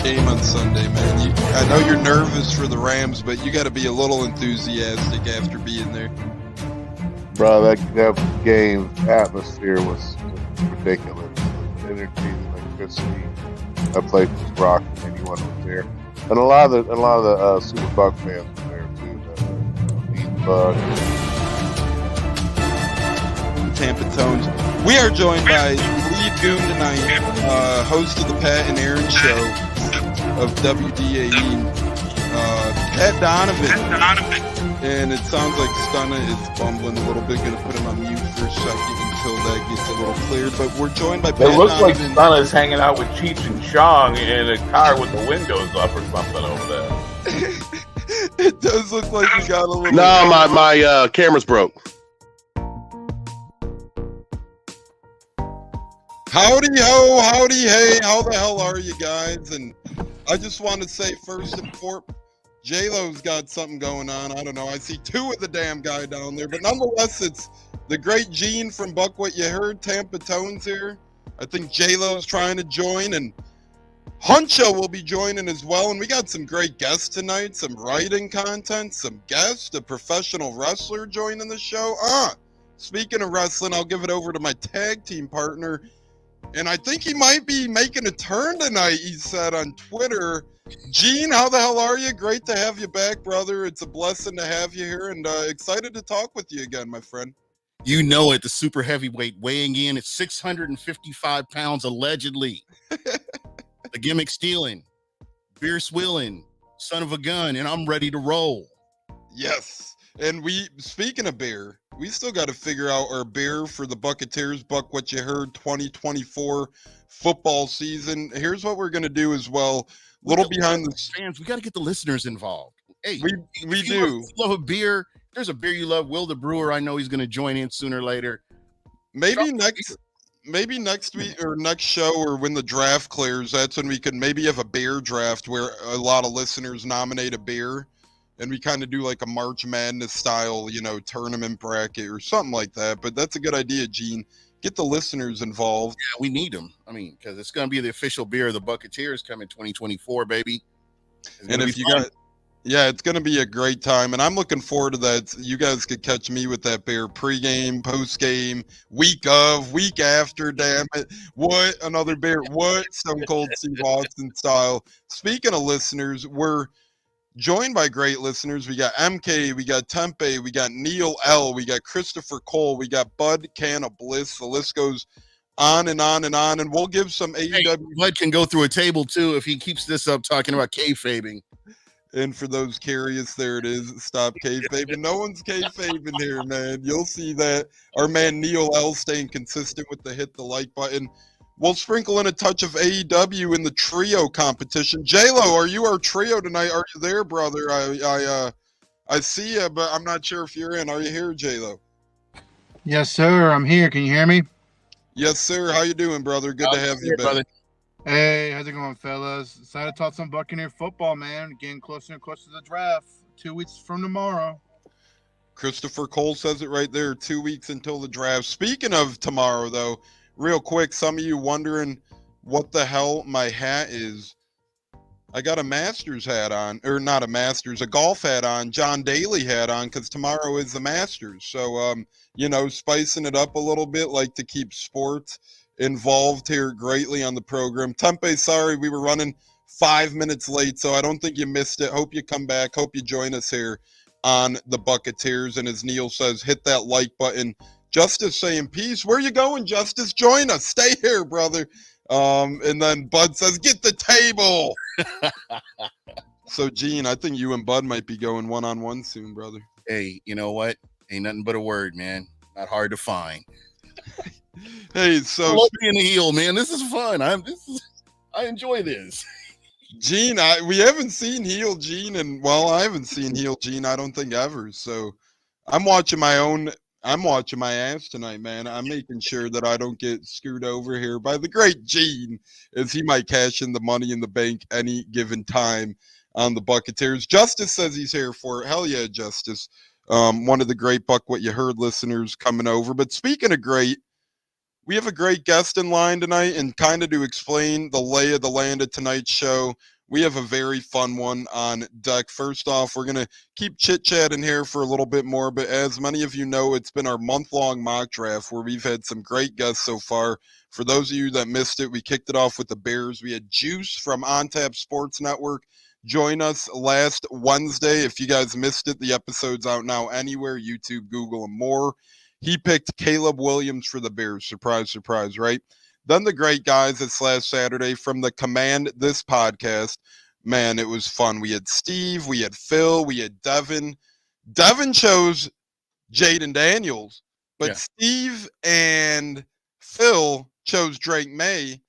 game on Sunday, man. I know you're nervous for the Rams, but you got to be a little enthusiastic after being there. Bro, that game atmosphere was ridiculous. The energy, the electricity. That place was rocking. Anyone was there, and a lot of the Super Bucs fans were there too. The Bucs. Tampa Tones. We are joined by lead goon tonight, host of the Pat and Aaron Show of WDAE, Pat Donovan. And it sounds like Stunna is bumbling a little bit. Going to put him on mute for a second until that gets a little cleared. But we're joined by Pat Donovan. It looks like Stunna's hanging out with Cheech and Chong in a car with the windows up or something over there. It does look like we got a little... No, my camera's broke. Howdy ho, howdy hey, how the hell are you guys? And I just want to say first and foremost, J-Lo's got something going on. I don't know. I see two of the damn guy down there, but nonetheless, it's the great Gene from Buck What You Heard, Tampa Tones here. I think J-Lo's trying to join, and Huncho will be joining as well. And we got some great guests tonight, some writing content, some guests, a professional wrestler joining the show. Speaking of wrestling, I'll give it over to my tag team partner. And I think he might be making a turn tonight, he said on Twitter. Gene, how the hell are you? Great to have you back, brother. It's a blessing to have you here, and excited to talk with you again, my friend. You know it, the super heavyweight weighing in at 655 pounds, allegedly. The gimmick stealing, beer swilling, son of a gun, and I'm ready to roll. Yes. And speaking of beer, we still got to figure out our beer for the Buccateers, Buck What You Heard 2024 football season. Here's what we're going to do as well. Little behind the fans, we got to get the listeners involved. Hey, we do. Love a beer. There's a beer you love. Will the Brewer, I know he's going to join in sooner or later. Maybe next week or next show, or when the draft clears, that's when we could maybe have a beer draft where a lot of listeners nominate a beer. And we kind of do like a March Madness style, tournament bracket or something like that. But that's a good idea, Gene. Get the listeners involved. Yeah, we need them. I mean, because it's going to be the official beer of the Buccateers coming 2024, baby. And if you got, it's going to be a great time. And I'm looking forward to that. You guys could catch me with that beer pregame, postgame, week of, week after. Damn it. What? Another beer. What? Stone Cold Steve Austin style. Speaking of listeners, we're joined by great listeners. We got MK, we got Tempe, we got Neil L, we got Christopher Cole, we got Bud Can of Bliss. The list goes on and on and on, and we'll give some AEW. Bud can go through a table too if he keeps this up talking about kayfabing. And for those curious, there it is. Stop kayfabing. No one's kayfabing here, man. You'll see that our man Neil L staying consistent with the hit the like button. We'll sprinkle in a touch of AEW in the trio competition. J-Lo, are you our trio tonight? Are you there, brother? I see you, but I'm not sure if you're in. Are you here, J-Lo? Yes, sir. I'm here. Can you hear me? Yes, sir. How you doing, brother? Good to have you back. Brother. Hey, how's it going, fellas? Excited to talk some Buccaneer football, man. Getting closer and closer to the draft. 2 weeks from tomorrow. Christopher Cole says it right there. 2 weeks until the draft. Speaking of tomorrow, though, real quick, some of you wondering what the hell my hat is. I got a Masters hat on, or not a Masters, a golf hat on, John Daly hat on, because tomorrow is the Masters. So, spicing it up a little bit, like to keep sports involved here greatly on the program. Tempe, sorry, we were running 5 minutes late, so I don't think you missed it. Hope you come back. Hope you join us here on the Buccateers. And as Neil says, hit that like button. Justice saying peace. Where you going, Justice? Join us. Stay here, brother. And then Bud says, get the table. So, Gene, I think you and Bud might be going one-on-one soon, brother. Hey, you know what? Ain't nothing but a word, man. Not hard to find. Hey, so I love being a heel, man. This is fun. I enjoy this. Gene, we haven't seen heel Gene, and I haven't seen heel Gene, I don't think ever. So I'm watching my ass tonight, man. I'm making sure that I don't get screwed over here by the great Gene, as he might cash in the money in the bank any given time on the Buccateers. Justice says he's here for it. Hell yeah, Justice. One of the great Buck What You Heard listeners coming over. But speaking of great, we have a great guest in line tonight, and kind of to explain the lay of the land of tonight's show, we have a very fun one on deck. First off, we're going to keep chit-chatting here for a little bit more, but as many of you know, it's been our month-long mock draft where we've had some great guests so far. For those of you that missed it, we kicked it off with the Bears. We had Juice from OnTap Sports Network join us last Wednesday. If you guys missed it, the episode's out now anywhere, YouTube, Google, and more. He picked Caleb Williams for the Bears. Surprise, surprise, right? Then the great guys this last Saturday from the Command This podcast. Man, it was fun. We had Steve, we had Phil, we had Devin. Devin chose Jaden Daniels, but Steve and Phil chose Drake May.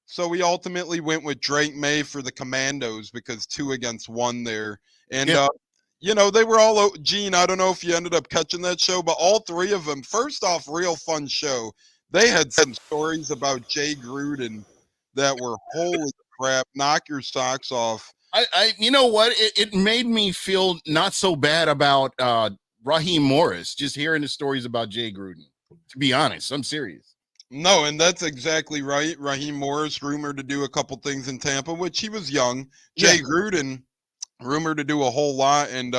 So we ultimately went with Drake May for the Commandos because 2 against 1 there. And, you know, they were all, Gene, I don't know if you ended up catching that show, but all 3 of them, first off, real fun show. They had some stories about Jay Gruden that were, holy crap, knock your socks off. I you know what? It made me feel not so bad about Raheem Morris, just hearing the stories about Jay Gruden. To be honest, I'm serious. No, and that's exactly right. Raheem Morris rumored to do a couple things in Tampa, which he was young. Jay Gruden rumored to do a whole lot. And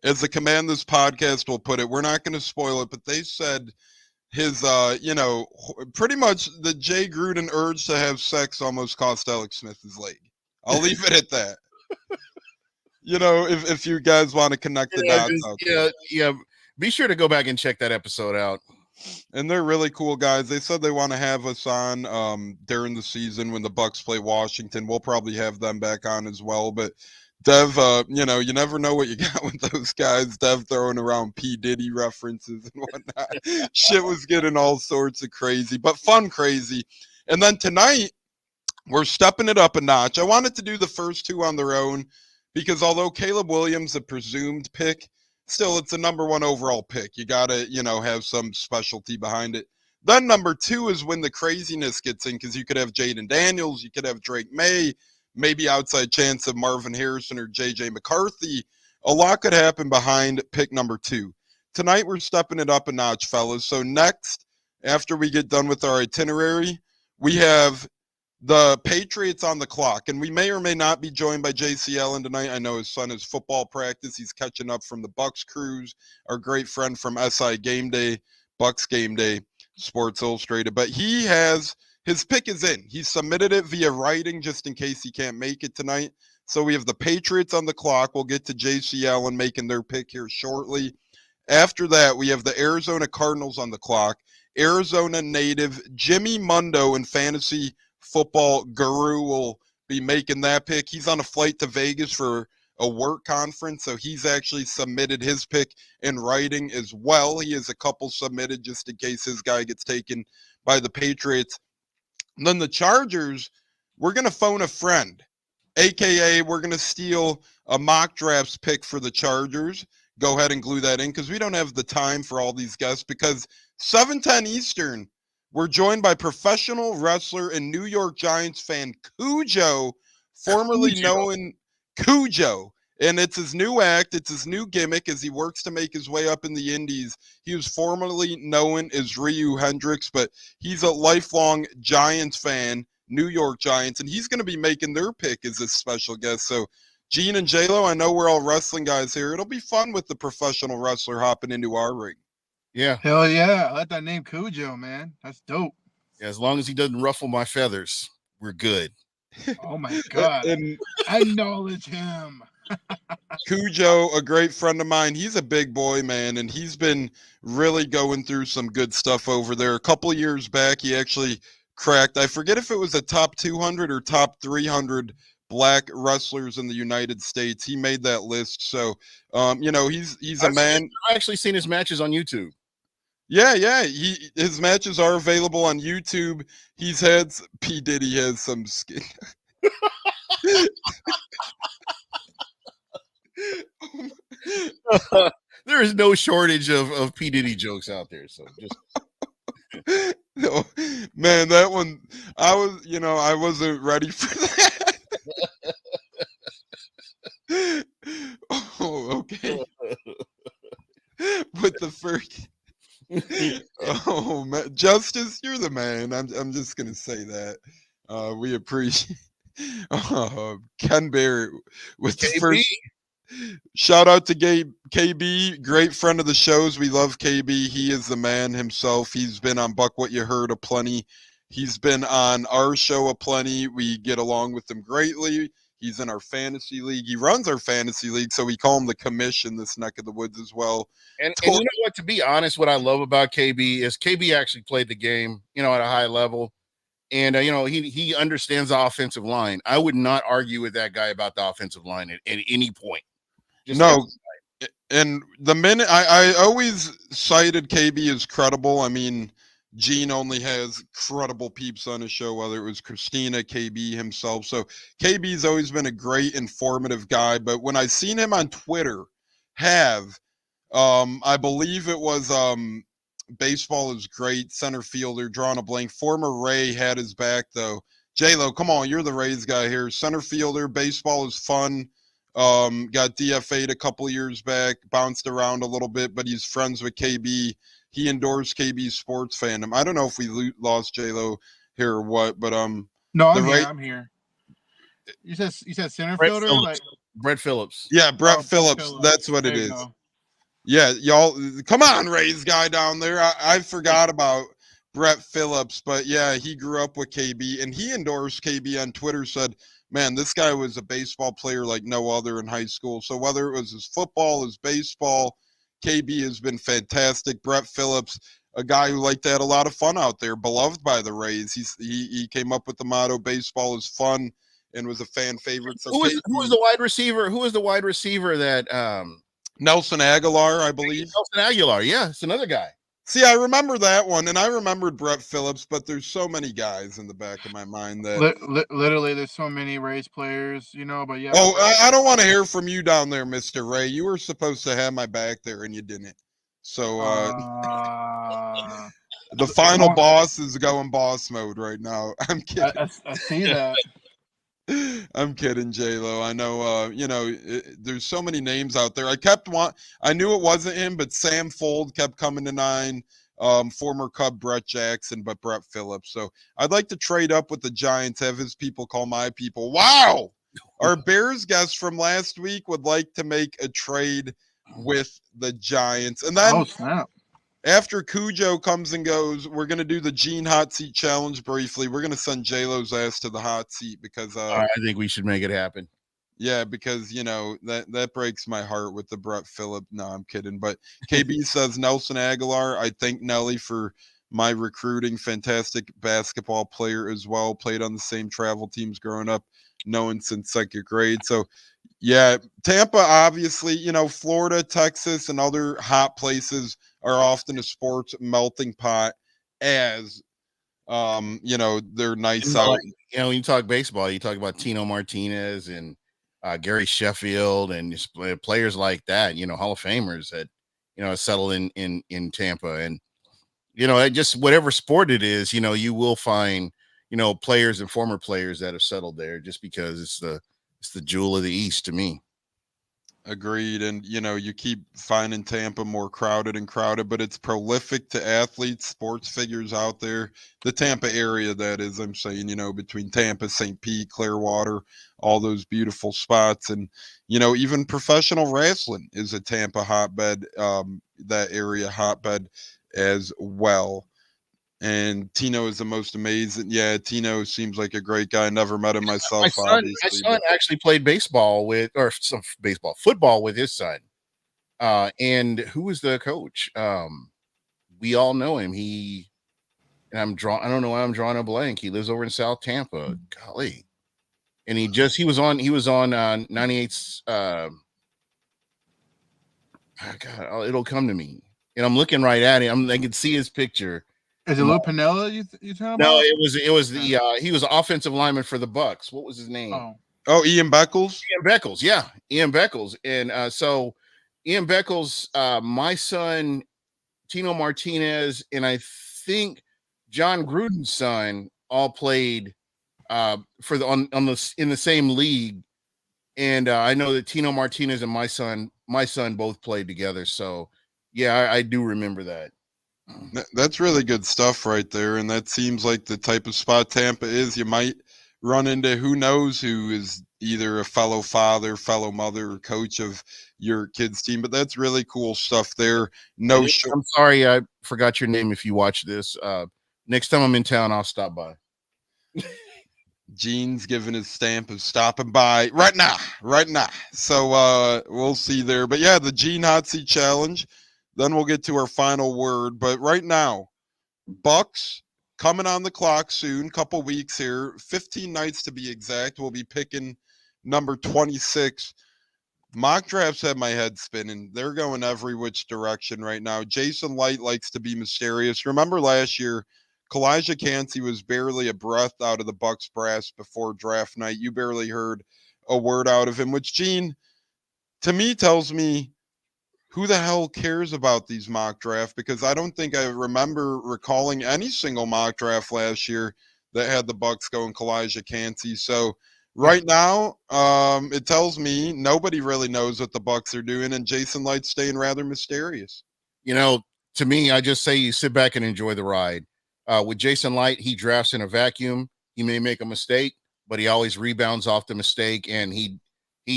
as the Command This podcast will put it, we're not going to spoil it, but they said his, you know, pretty much the Jay Gruden urge to have sex almost cost Alex Smith his leg. I'll leave it at that. You know, if you guys want to connect the dots out there. Be sure to go back and check that episode out. And they're really cool guys. They said they want to have us on during the season when the Bucs play Washington. We'll probably have them back on as well. But Dev, you know, you never know what you got with those guys. Dev throwing around P. Diddy references and whatnot. Shit was getting all sorts of crazy, but fun crazy. And then tonight, we're stepping it up a notch. I wanted to do the first 2 on their own because although Caleb Williams, a presumed pick, still it's a number 1 overall pick. You got to, you know, have some specialty behind it. Then number 2 is when the craziness gets in because you could have Jaden Daniels, you could have Drake May, maybe outside chance of Marvin Harrison or J.J. McCarthy. A lot could happen behind pick number 2. Tonight we're stepping it up a notch, fellas. So next, after we get done with our itinerary, we have the Patriots on the clock, and we may or may not be joined by J.C. Allen tonight. I know his son has football practice. He's catching up from the Bucs cruise, our great friend from SI Game Day, Bucs Game Day, Sports Illustrated. But he has, his pick is in. He submitted it via writing just in case he can't make it tonight. So we have the Patriots on the clock. We'll get to J.C. Allen making their pick here shortly. After that, we have the Arizona Cardinals on the clock. Arizona native Jimmy Mundo in fantasy football guru will be making that pick. He's on a flight to Vegas for a work conference, so he's actually submitted his pick in writing as well. He has a couple submitted just in case his guy gets taken by the Patriots. And then the Chargers, we're going to phone a friend, aka we're going to steal a mock drafts pick for the Chargers. Go ahead and glue that in because we don't have the time for all these guests because 7:10 Eastern, we're joined by professional wrestler and New York Giants fan Kujoe, formerly known Kujoe. And it's his new act. It's his new gimmick as he works to make his way up in the Indies. He was formerly known as Ryu Hendricks, but he's a lifelong Giants fan, New York Giants, and he's going to be making their pick as a special guest. So Gene and J-Lo, I know we're all wrestling guys here. It'll be fun with the professional wrestler hopping into our ring. Yeah. Hell yeah. I like that name Kujoe, man. That's dope. Yeah, as long as he doesn't ruffle my feathers, we're good. Oh my God. And acknowledge him. Kujoe, a great friend of mine, he's a big boy, man, and he's been really going through some good stuff over there. A couple of years back, he actually cracked, I forget if it was a top 200 or top 300 black wrestlers in the United States. He made that list. So, you know, he's a man. I've actually seen his matches on YouTube. Yeah. His matches are available on YouTube. He's had P. Diddy has some skin. There is no shortage of P. Diddy jokes out there. So just no, man, that one I wasn't ready for that. Oh, okay. With the first oh man, Justice, you're the man. I'm just gonna say that. We appreciate Ken Barrett with the KB. first. Shout out to KB, great friend of the shows. We love KB. He is the man himself. He's been on Buck What You Heard a plenty. He's been on our show a plenty. We get along with him greatly. He's in our fantasy league. He runs our fantasy league, so we call him the commission this neck of the woods as well. And you know what? To be honest, what I love about KB is KB actually played the game, at a high level, and he understands the offensive line. I would not argue with that guy about the offensive line at any point. No, and the minute I always cited KB as credible. I mean, Gene only has credible peeps on his show, whether it was Christina, KB himself. So KB's always been a great, informative guy. But when I seen him on Twitter, I believe it was baseball is great, center fielder, drawing a blank. Former Ray had his back though. J-Lo, come on, you're the Rays guy here. Center fielder, baseball is fun. Got DFA'd a couple of years back, bounced around a little bit, but he's friends with KB. He endorsed KB's sports fandom. I don't know if we lost J-Lo here or what, but No, I'm here. You said center fielder, like Brett Phillips. Yeah, Brett Phillips. That's what it is. Go. Yeah, y'all, come on, Rays guy down there. I forgot about Brett Phillips, but yeah, he grew up with KB, and he endorsed KB on Twitter, said, man, this guy was a baseball player like no other in high school. So whether it was his football, his baseball, KB has been fantastic. Brett Phillips, a guy who liked to have a lot of fun out there, beloved by the Rays. He came up with the motto, baseball is fun, and was a fan favorite. So who was the wide receiver? Who was the wide receiver that Nelson Aguilar, I believe. Nelson Aguilar, yeah, it's another guy. See, I remember that one, and I remembered Brett Phillips, but there's so many guys in the back of my mind that literally there's so many Rays players, but yeah. Oh, I don't want to hear from you down there, Mr. Ray. You were supposed to have my back there, and you didn't. So the final boss is going boss mode right now. I'm kidding. I see that. I'm kidding, J-Lo. I know, there's so many names out there. I knew it wasn't him, but Sam Fold kept coming to 9. Former Cub Brett Jackson, but Brett Phillips. So I'd like to trade up with the Giants, have his people call my people. Wow! Our Bears guest from last week would like to make a trade with the Giants. And then after Kujoe comes and goes, we're going to do the Gene Hot Seat Challenge briefly. We're going to send J-Lo's ass to the hot seat because I think we should make it happen. Yeah, because, that breaks my heart with the Brett Phillips. No, I'm kidding. But KB says Nelson Aguilar. I thank Nelly for my recruiting. Fantastic basketball player as well. Played on the same travel teams growing up, known since second grade. So, yeah, Tampa, obviously, Florida, Texas, and other hot places are often a sports melting pot as, they're nice out. When you talk baseball, you talk about Tino Martinez and Gary Sheffield and just players like that, Hall of Famers that, settle in Tampa. And, just whatever sport it is, you will find, players and former players that have settled there just because it's the jewel of the East to me. Agreed. And, you keep finding Tampa more crowded, but it's prolific to athletes, sports figures out there. The Tampa area, that is, I'm saying, between Tampa, St. Pete, Clearwater, all those beautiful spots. And, even professional wrestling is a Tampa hotbed, that area hotbed as well. And Tino is the most amazing. Yeah, Tino seems like a great guy. Never met him myself. My son actually played football with his son. And who was the coach? We all know him. I don't know why I'm drawing a blank. He lives over in South Tampa. Golly. And he was on 98's. God, it'll come to me. And I'm looking right at him. I can see his picture. Is it Lou Piniella you talking about? No, it was the he was offensive lineman for the Bucs. What was his name? Oh, Ian Beckles? Ian Beckles, yeah. Ian Beckles. And so Ian Beckles, my son, Tino Martinez, and I think John Gruden's son all played in the same league. And I know that Tino Martinez and my son both played together. So yeah, I do remember that. That's really good stuff right there. And that seems like the type of spot Tampa is. You might run into who knows who is either a fellow father, fellow mother, or coach of your kid's team. But that's really cool stuff there. No short. I'm sorry, I forgot your name. If you watch this, next time I'm in town, I'll stop by. Gene's giving his stamp of stopping by right now. So we'll see there. But yeah, the Gene Hot Seat Challenge. Then we'll get to our final word. But right now, Bucs coming on the clock soon, couple weeks here, 15 nights to be exact. We'll be picking number 26. Mock drafts have my head spinning. They're going every which direction right now. Jason Light likes to be mysterious. Remember last year, Kalijah Cansey was barely a breath out of the Bucs brass before draft night. You barely heard a word out of him, which Gene, to me, tells me who the hell cares about these mock draft, because I don't think I remember recalling any single mock draft last year that had the Bucs going Kalijah Cansey. So right now, it tells me nobody really knows what the Bucs are doing, and Jason Light's staying rather mysterious. You know, to me, I just say you sit back and enjoy the ride. With Jason Light, he drafts in a vacuum. He may make a mistake, but he always rebounds off the mistake, and he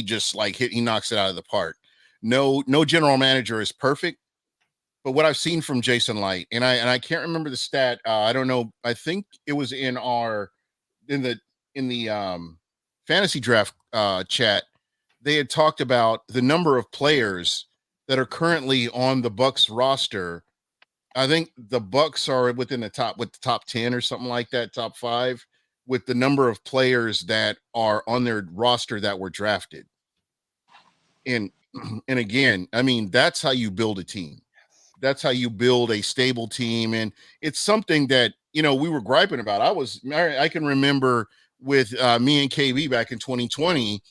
just he knocks it out of the park. No general manager is perfect, but what I've seen from Jason Light, and I can't remember the stat. I don't know. I think it was in the fantasy draft chat. They had talked about the number of players that are currently on the Bucs roster. I think the Bucs are within the top 10 or something like that, top 5, with the number of players that are on their roster that were drafted. And again, I mean, that's how you build a team. That's how you build a stable team. And it's something that, we were griping about. I can remember with me and KB back in 2020,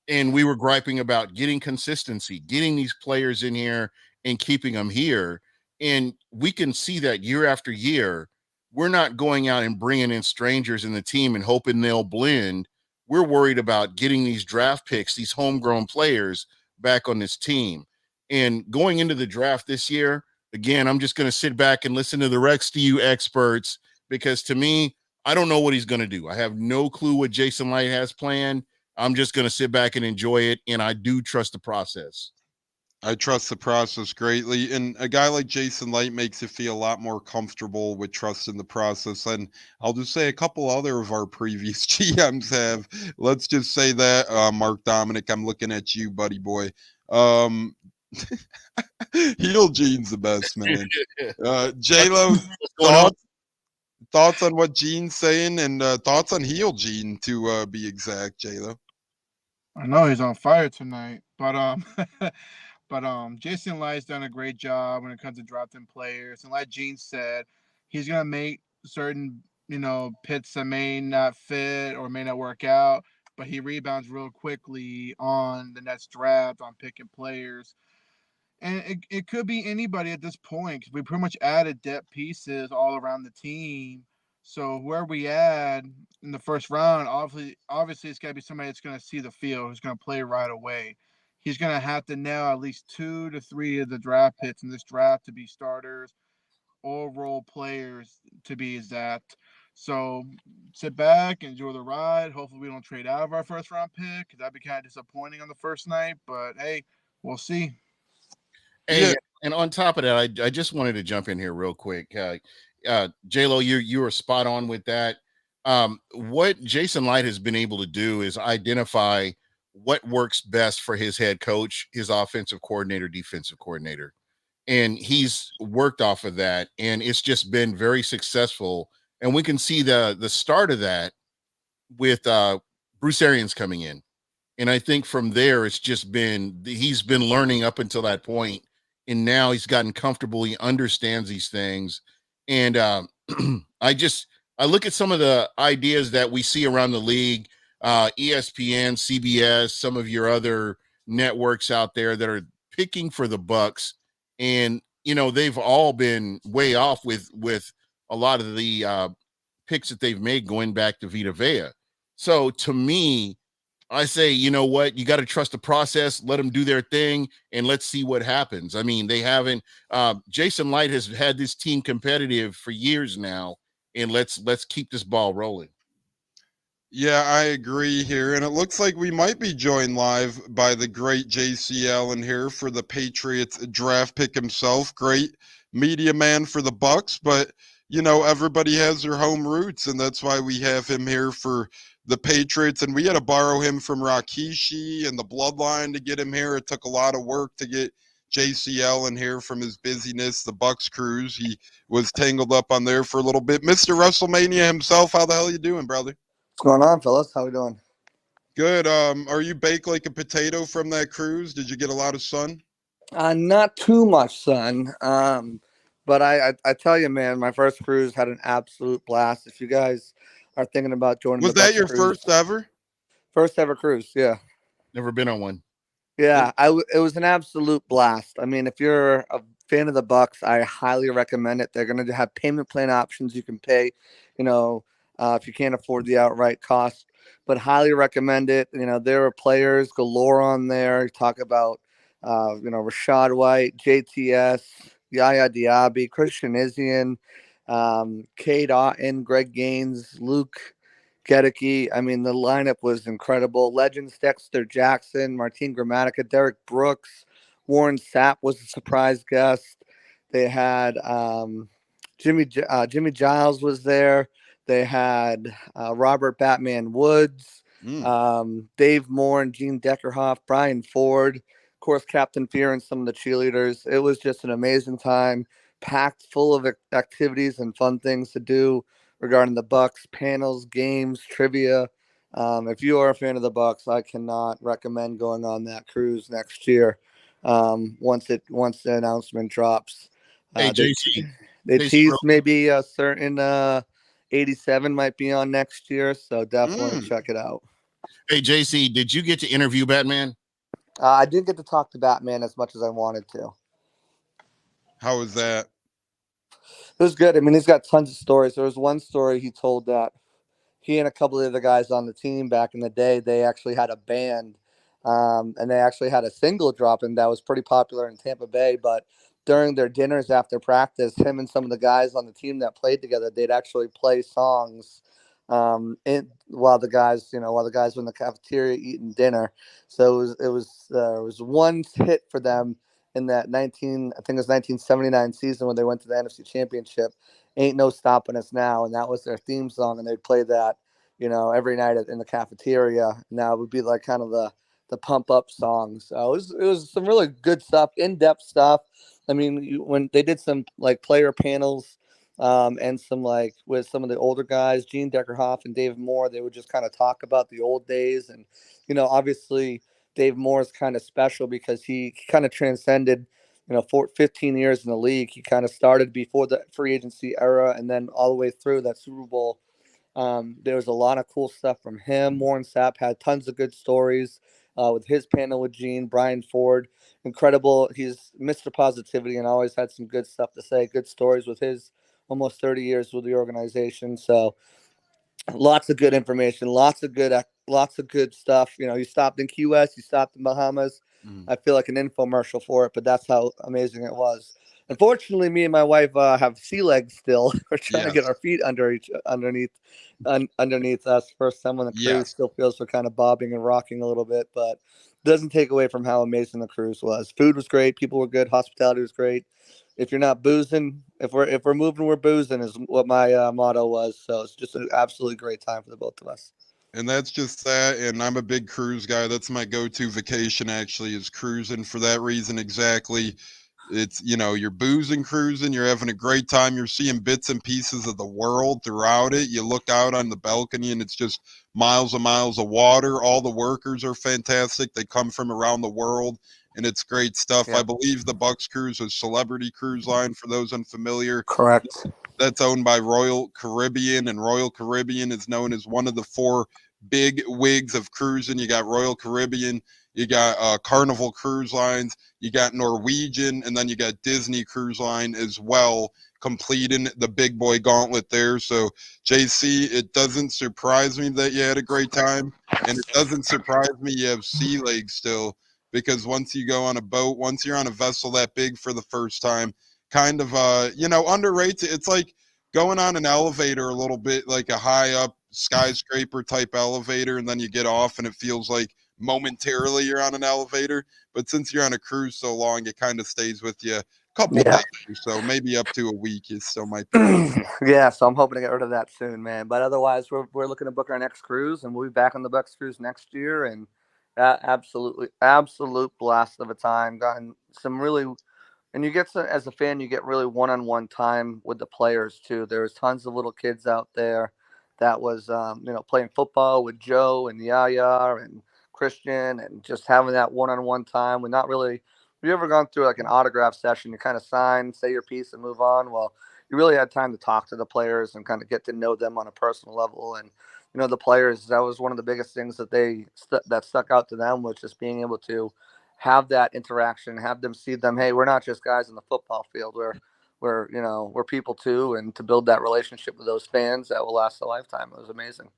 and we were griping about getting consistency, getting these players in here and keeping them here. And we can see that year after year, we're not going out and bringing in strangers in the team and hoping they'll blend. We're worried about getting these draft picks, these homegrown players back on this team. And going into the draft this year, again, I'm just going to sit back and listen to the Rex to you experts, because to me, I don't know what he's going to do. I have no clue what Jason Light has planned. I'm just going to sit back and enjoy it. And I do trust the process. I trust the process greatly. And a guy like Jason Light makes you feel a lot more comfortable with trusting the process. And I'll just say a couple other of our previous GMs have. Let's just say that, Mark Dominic, I'm looking at you, buddy boy. Heel Gene's the best, man. J-Lo, thoughts on what Gene's saying, and thoughts on Heel Gene, to be exact, J-Lo? I know he's on fire tonight, but Jason Light's done a great job when it comes to drafting players. And like Gene said, he's gonna make certain, pits that may not fit or may not work out, but he rebounds real quickly on the next draft on picking players. And it could be anybody at this point, because we pretty much added depth pieces all around the team. So whoever we add in the first round, obviously it's got to be somebody that's going to see the field, who's going to play right away. He's going to have to nail at least 2 to 3 of the draft picks in this draft to be starters or role players to be exact. So sit back, enjoy the ride. Hopefully we don't trade out of our first round pick, because that'd be kind of disappointing on the first night. But hey, we'll see. Hey, and on top of that, I just wanted to jump in here real quick. J-Lo, you were spot on with that. What Jason Light has been able to do is identify what works best for his head coach, his offensive coordinator, defensive coordinator. And he's worked off of that, and it's just been very successful. And we can see the start of that with Bruce Arians coming in. And I think from there, it's just he's been learning up until that point. And now he's gotten comfortable. He understands these things. And I look at some of the ideas that we see around the league, ESPN, CBS, some of your other networks out there that are picking for the Bucs. And, they've all been way off with a lot of the picks that they've made going back to Vita Vea. So to me, I say, you know what? You got to trust the process, let them do their thing, and let's see what happens. I mean, they haven't Jason Light has had this team competitive for years now, and let's keep this ball rolling. Yeah, I agree here. And it looks like we might be joined live by the great JC Allen here for the Patriots draft pick himself. Great media man for the Bucs, but everybody has their home roots, and that's why we have him here for the Patriots. And we had to borrow him from Rakishi and the Bloodline to get him here. It took a lot of work to get JC Allen here from his busyness, the Bucs cruise. He was tangled up on there for a little bit. Mr. WrestleMania himself, how the hell you doing, brother? What's going on, fellas? How we doing? Good. Are you baked like a potato from that cruise? Did you get a lot of sun? Not too much, son. But I tell you, man, my first cruise had an absolute blast. If you guys are thinking about joining Was the that Bucs your cruise, first ever? first ever cruise, yeah, Never been on one. yeah, it was an absolute blast. I mean, if you're a fan of the Bucs, I highly recommend it. They're gonna have payment plan options you can pay, you know, if you can't afford the outright cost. But highly recommend it. There are players galore on there. You talk about, Rashad White, JTS, Yaya Diaby, Christian Isian, Cade Otton, Greg Gaines, Luke Gedeke. I mean, the lineup was incredible. Legends Dexter Jackson, Martin Gramatica, Derek Brooks, Warren Sapp was a surprise guest. They had Jimmy Giles was there. They had Robert Batman Woods, Mm. Dave Moore and Gene Deckerhoff, Brian Ford, of course, Captain Fear and some of the cheerleaders. It was just an amazing time, packed full of activities and fun things to do regarding the Bucs, panels, games, trivia. If you are a fan of the Bucs, I cannot recommend going on that cruise next year. Once the announcement drops, Hey, they JC. they JC, teased maybe a certain 87 might be on next year, so definitely Mm. check it out. Hey, JC, did you get to interview Batman? I didn't get to talk to Batman as much as I wanted to. How was that? It was good. I mean, he's got tons of stories. There was one story he told that he and a couple of the guys on the team back in the day, they actually had a band, and they actually had a single dropping that was pretty popular in Tampa Bay. But during their dinners after practice, him and some of the guys on the team that played together, they'd actually play songs while the guys, were in the cafeteria eating dinner. So it was one hit for them in that I think it was 1979 season when they went to the NFC Championship. Ain't No Stopping Us Now, and that was their theme song, and they'd play that, every night in the cafeteria. Now it would be like kind of the pump up song. So it was some really good stuff, in depth stuff. I mean, when they did some like player panels, and some like with some of the older guys, Gene Deckerhoff and Dave Moore, they would just kind of talk about the old days, and obviously Dave Moore is kind of special because he kind of transcended for 15 years in the league. He kind of started before the free agency era and then all the way through that Super Bowl. There was a lot of cool stuff from him. Warren Sapp had tons of good stories with his panel with Gene. Brian Ford, incredible. He's Mr. Positivity and always had some good stuff to say, good stories with his almost 30 years with the organization. So lots of good information, lots of good stuff. You stopped in Key West, you stopped in Bahamas. Mm. I feel like an infomercial for it, but that's how amazing it was. Unfortunately, me and my wife have sea legs still. We're trying to get Yes. our feet underneath us. First time on the cruise, Yes. still feels we're kind of bobbing and rocking a little bit, but doesn't take away from how amazing the cruise was. Food was great, people were good, hospitality was great. If you're not boozing, if we're moving, we're boozing is what my motto was. So it's just an absolutely great time for the both of us. And that's just that. And I'm a big cruise guy. That's my go-to vacation, actually, is cruising for that reason exactly. It's, you're boozing, cruising, you're having a great time. You're seeing bits and pieces of the world throughout it. You look out on the balcony and it's just miles and miles of water. All the workers are fantastic. They come from around the world and it's great stuff. Yeah. I believe the Bucs cruise is Celebrity Cruise Line for those unfamiliar. Correct. That's owned by Royal Caribbean, and Royal Caribbean is known as one of the four big wigs of cruising. You got Royal Caribbean, you got Carnival Cruise Lines, you got Norwegian, and then you got Disney Cruise Line as well, completing the big boy gauntlet there. So, JC, it doesn't surprise me that you had a great time, and it doesn't surprise me you have sea legs still, because once you go on a boat, once you're on a vessel that big for the first time, kind of underrates it. It's like going on an elevator a little bit, like a high up skyscraper type elevator, and then you get off and it feels like momentarily you're on an elevator. But since you're on a cruise so long, it kind of stays with you a couple Yeah. days or so, maybe up to a week. You still might be good. Yeah, so I'm hoping to get rid of that soon, man. But otherwise, we're looking to book our next cruise, and we'll be back on the Bucs cruise next year. And absolute blast of a time. Gotten some really, and you get to, as a fan, you get really one-on-one time with the players too. There was tons of little kids out there that was, playing football with Joe and Yaya and Christian, and just having that one-on-one time. We're not really. Have you ever gone through like an autograph session? You kind of sign, say your piece, and move on. Well, you really had time to talk to the players and kind of get to know them on a personal level. And the players, that was one of the biggest things that that stuck out to them, was just being able to have that interaction, have them see them. Hey, we're not just guys in the football field. We're people too, and to build that relationship with those fans that will last a lifetime. It was amazing.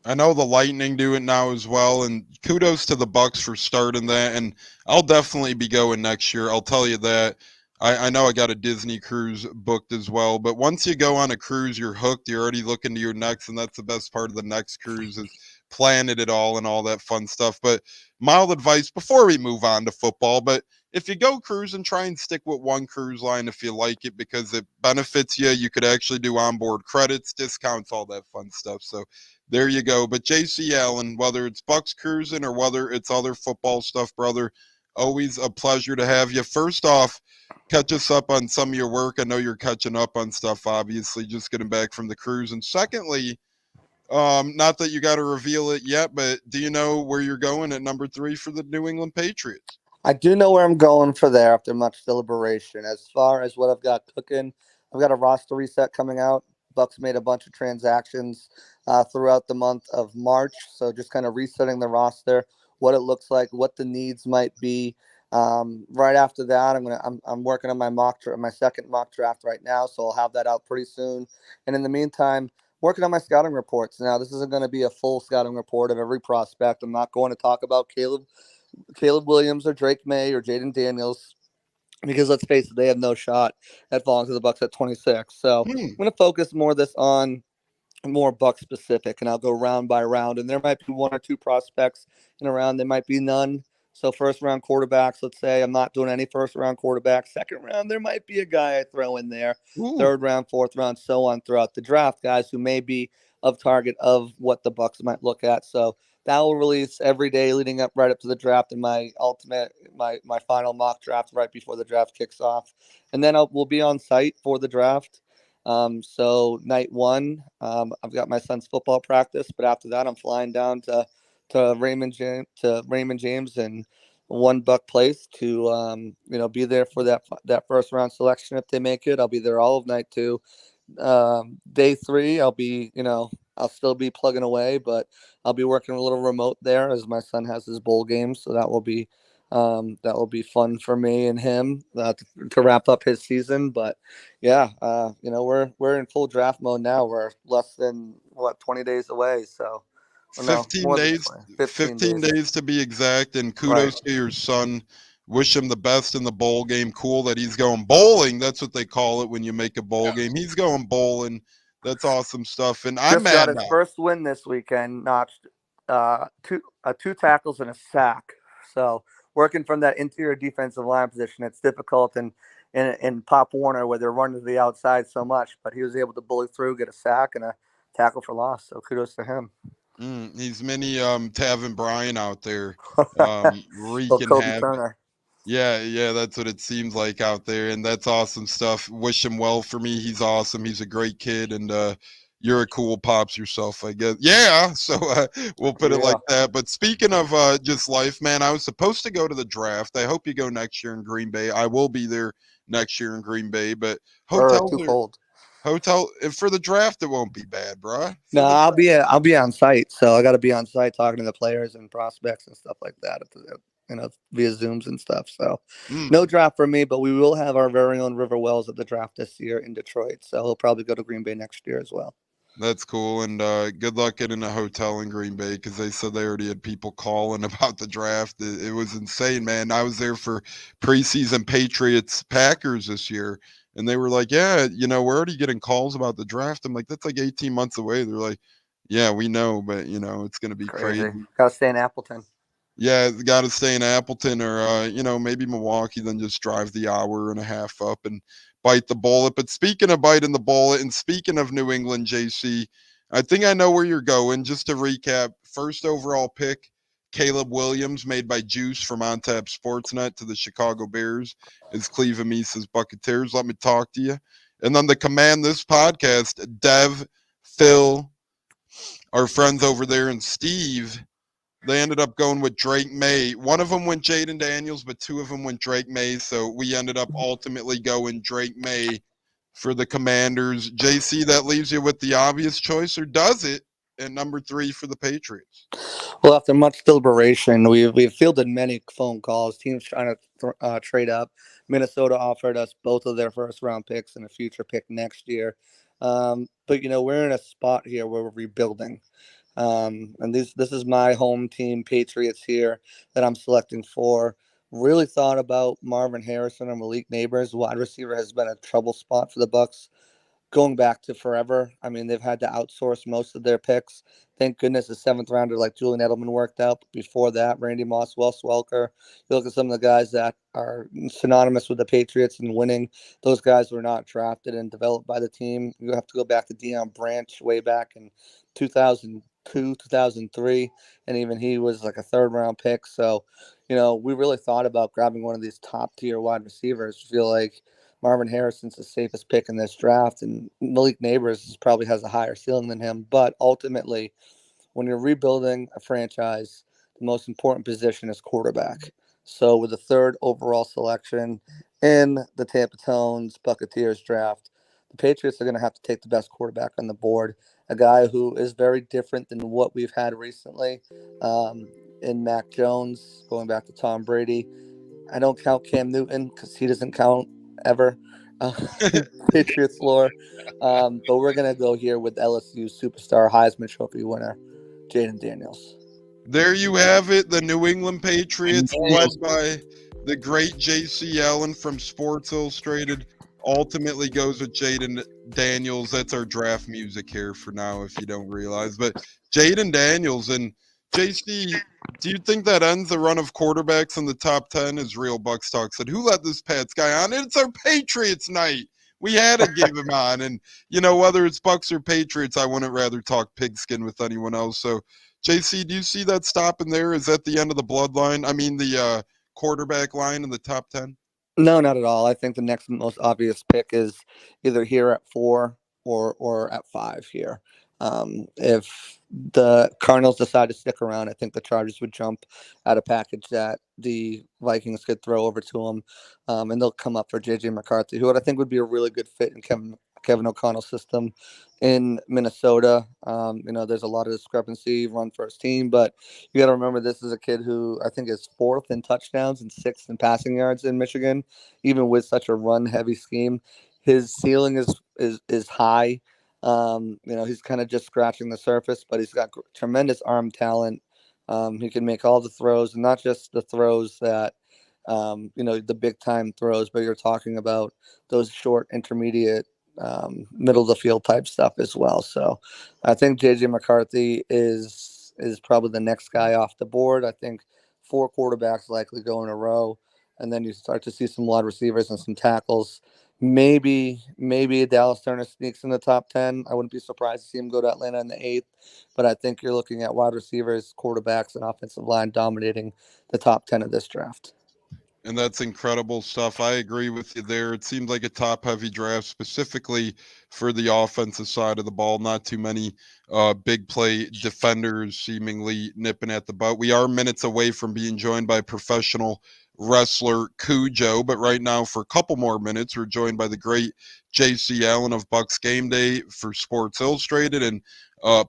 I know the Lightning do it now as well, and kudos to the Bucs for starting that. And I'll definitely be going next year. I'll tell you that. I know I got a Disney cruise booked as well, but once you go on a cruise, you're hooked. You're already looking to your next, and that's the best part of the next cruise is planning it all and all that fun stuff. But mild advice before we move on to football, but if you go cruising, try and stick with one cruise line if you like it because it benefits you. You could actually do onboard credits, discounts, all that fun stuff. So there you go. But JC Allen, whether it's Bucks cruising or whether it's other football stuff, brother, always a pleasure to have you. First off, catch us up on some of your work. I know you're catching up on stuff, obviously, just getting back from the cruise. And secondly, not that you got to reveal it yet, but do you know where you're going at number 3 for the New England Patriots? I do know where I'm going for there after much deliberation. As far as what I've got cooking, I've got a roster reset coming out. Bucks made a bunch of transactions throughout the month of March, so just kind of resetting the roster, what it looks like, what the needs might be. Right after that, I'm working on my second mock draft right now, so I'll have that out pretty soon. And in the meantime, working on my scouting reports. Now, this isn't going to be a full scouting report of every prospect. I'm not going to talk about Caleb Williams or Drake May or Jaden Daniels, because let's face it, they have no shot at falling to the Bucs at 26. So I'm going to focus more of this on more Buck specific, and I'll go round by round. And there might be one or two prospects in a round. There might be none. So first round quarterbacks, let's say I'm not doing any first round quarterbacks. Second round, there might be a guy I throw in there. Ooh. Third round, fourth round, so on throughout the draft, guys who may be of target of what the Bucs might look at. So that will release every day leading up right up to the draft, and my final mock draft right before the draft kicks off. And then we'll be on site for the draft. So night one, I've got my son's football practice, but after that, I'm flying down to Raymond James and One Buck Place to be there for that first round selection if they make it. I'll be there all of night 2. Day 3, I'll still be plugging away, but I'll be working a little remote there as my son has his bowl game, so that will be fun for me and him to wrap up his season. But yeah, we're in full draft mode now. We're less than 20 days away. So 15 days, 15 days to be exact. And kudos to your son. Wish him the best in the bowl game. Cool that he's going bowling. That's what they call it when you make a bowl game. He's going bowling. That's awesome stuff. And I'm got mad his now. first win this weekend. Notched 2 tackles and a sack. So working from that interior defensive line position, it's difficult in Pop Warner where they're running to the outside so much. But he was able to bully through, get a sack and a tackle for loss. So kudos to him. He's mini Tavin Bryan out there wreaking Kobe havoc. Turner. Yeah, that's what it seems like out there, and that's awesome stuff. Wish him well for me. He's awesome. He's a great kid, and you're a cool pops yourself, I guess. Yeah, so we'll put it like that. But speaking of just life, man, I was supposed to go to the draft. I hope you go next year in Green Bay. I will be there next year in Green Bay, but hotels too cold. For the draft, it won't be bad, bruh. No, I'll be on site, so I got to be on site talking to the players and prospects and stuff like that. Via Zooms and stuff. So no draft for me, but we will have our very own River Wells at the draft this year in Detroit. So he'll probably go to Green Bay next year as well. That's cool. And good luck getting a hotel in Green Bay because they said they already had people calling about the draft. It was insane, man. I was there for preseason Patriots Packers this year. And they were like, yeah, we're already getting calls about the draft. I'm like, that's like 18 months away. They're like, Yeah, we know, but it's going to be crazy. Gotta stay in Appleton. Yeah, got to stay in Appleton or maybe Milwaukee, then just drive the hour and a half up and bite the bullet. But speaking of biting the bullet and speaking of New England, JC, I think I know where you're going. Just to recap, first overall pick, Caleb Williams, made by Juice from OnTap Sportsnet to the Chicago Bears, is Cleveland Mises Buccateers. Let me talk to you. And then to command this podcast, Dev, Phil, our friends over there, and Steve, they ended up going with Drake May. One of them went Jaden Daniels, but two of them went Drake May. So we ended up ultimately going Drake May for the Commanders. JC, that leaves you with the obvious choice, or does it, at number 3 for the Patriots? Well, after much deliberation, we've fielded many phone calls. Teams trying to trade up. Minnesota offered us both of their first round picks and a future pick next year. But we're in a spot here where we're rebuilding. And this is my home team, Patriots, here that I'm selecting for. Really thought about Marvin Harrison or Malik Neighbors. Wide receiver has been a trouble spot for the Bucs going back to forever. I mean, they've had to outsource most of their picks. Thank goodness a seventh rounder like Julian Edelman worked out. But before that, Randy Moss, Wes Welker. You look at some of the guys that are synonymous with the Patriots and winning. Those guys were not drafted and developed by the team. You have to go back to Deion Branch way back in 2002, 2003, and even he was like a third-round pick. So, we really thought about grabbing one of these top-tier wide receivers. I feel like Marvin Harrison's the safest pick in this draft, and Malik Neighbors probably has a higher ceiling than him. But ultimately, when you're rebuilding a franchise, the most important position is quarterback. So with the third overall selection in the Tampa Tones Buccateers draft, the Patriots are going to have to take the best quarterback on the board, a guy who is very different than what we've had recently in Mac Jones, going back to Tom Brady. I don't count Cam Newton because he doesn't count ever. Patriots lore. But we're going to go here with LSU superstar Heisman Trophy winner, Jaden Daniels. There you have it. The New England Patriots, led by the great J.C. Allen from Sports Illustrated, ultimately goes with Jaden Daniels. That's our draft music here for now, if you don't realize. But Jaden Daniels and J.C., do you think that ends the run of quarterbacks in the top 10? As Real Bucks Talk said, who let this Pats guy on? It's our Patriots night. We had to give him on. And, whether it's Bucks or Patriots, I wouldn't rather talk pigskin with anyone else. So, JC, do you see that stopping there? Is that the end of the bloodline? I mean, the quarterback line in the top 10? No, not at all. I think the next most obvious pick is either here at 4 or at 5 here. If the Cardinals decide to stick around, I think the Chargers would jump at a package that the Vikings could throw over to them, and they'll come up for J.J. McCarthy, who I think would be a really good fit in Kevin O'Connell's system in Minnesota. There's a lot of discrepancy, run first team, but you got to remember this is a kid who I think is 4th in touchdowns and 6th in passing yards in Michigan, even with such a run-heavy scheme. His ceiling is high. He's kind of just scratching the surface, but he's got tremendous arm talent. He can make all the throws, and not just the throws that, the big time throws, but you're talking about those short, intermediate, middle of the field type stuff as well. So I think JJ McCarthy is probably the next guy off the board. I think 4 quarterbacks likely go in a row, and then you start to see some wide receivers and some tackles. Maybe Dallas Turner sneaks in the top 10. I wouldn't be surprised to see him go to Atlanta in the 8th, but I think you're looking at wide receivers, quarterbacks, and offensive line dominating the top 10 of this draft. And that's incredible stuff. I agree with you there. It seemed like a top-heavy draft, specifically for the offensive side of the ball. Not too many big play defenders seemingly nipping at the butt. We are minutes away from being joined by professional wrestler Kujoe, but right now, for a couple more minutes, we're joined by the great J.C. Allen of Bucs Game Day for Sports Illustrated and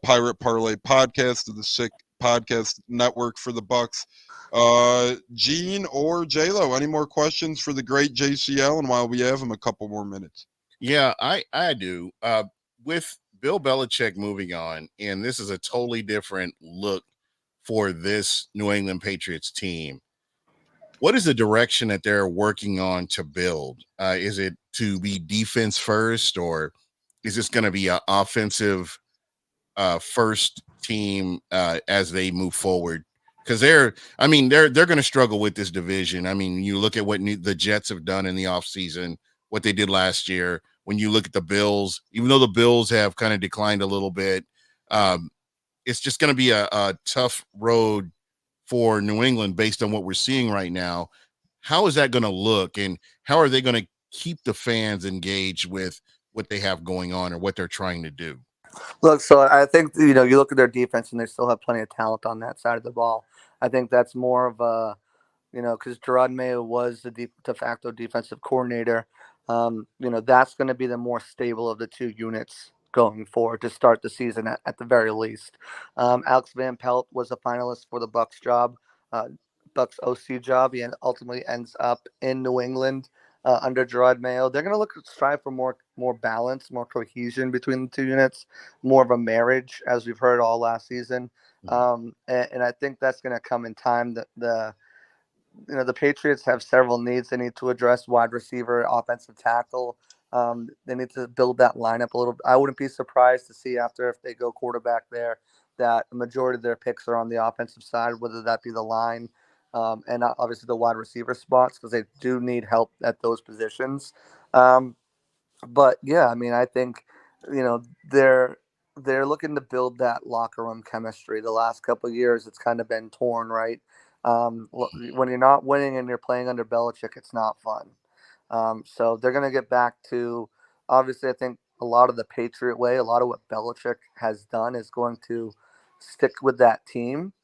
Pirate Parlay podcast of the Sick Podcast Network for the Bucs. Gene or J-Lo, any more questions for the great JC Allen while we have him a couple more minutes? Yeah, I do. With Bill Belichick moving on, and this is a totally different look for this New England Patriots team. What is the direction that they're working on to build? Is it to be defense first, or is this going to be an offensive first team as they move forward, because they're going to struggle with this division. I mean, you look at what the Jets have done in the offseason, what they did last year. When you look at the Bills, even though the Bills have kind of declined a little bit, it's just going to be a tough road for New England based on what we're seeing right now. How is that going to look, and how are they going to keep the fans engaged with what they have going on or what they're trying to do? Look, so I think, you look at their defense and they still have plenty of talent on that side of the ball. I think that's more of a, because Gerard Mayo was the de facto defensive coordinator. That's going to be the more stable of the two units going forward to start the season at the very least. Alex Van Pelt was a finalist for the Bucs job, Bucs OC job. He ultimately ends up in New England under Gerard Mayo. They're going to strive for more balance, more cohesion between the two units, more of a marriage, as we've heard all last season. And I think that's going to come in time. The Patriots have several needs they need to address: wide receiver, offensive tackle. They need to build that lineup a little. I wouldn't be surprised to see after, if they go quarterback there, that the majority of their picks are on the offensive side, whether that be the line and obviously the wide receiver spots, because they do need help at those positions. But yeah, I mean, I think they're looking to build that locker room chemistry. The last couple of years, it's kind of been torn, right? When you're not winning and you're playing under Belichick, it's not fun. So they're going to get back to, obviously, I think a lot of the Patriot way, a lot of what Belichick has done is going to stick with that team.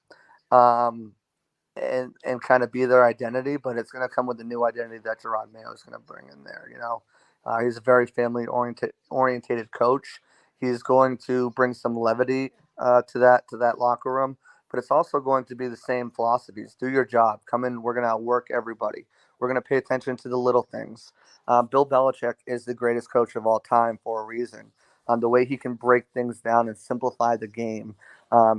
And kind of be their identity, but it's going to come with the new identity that Gerard Mayo is going to bring in there. He's a very family orientated coach. He's going to bring some levity to that locker room, but it's also going to be the same philosophies. Do your job. Come in. We're going to outwork everybody. We're going to pay attention to the little things. Bill Belichick is the greatest coach of all time for a reason. The way he can break things down and simplify the game.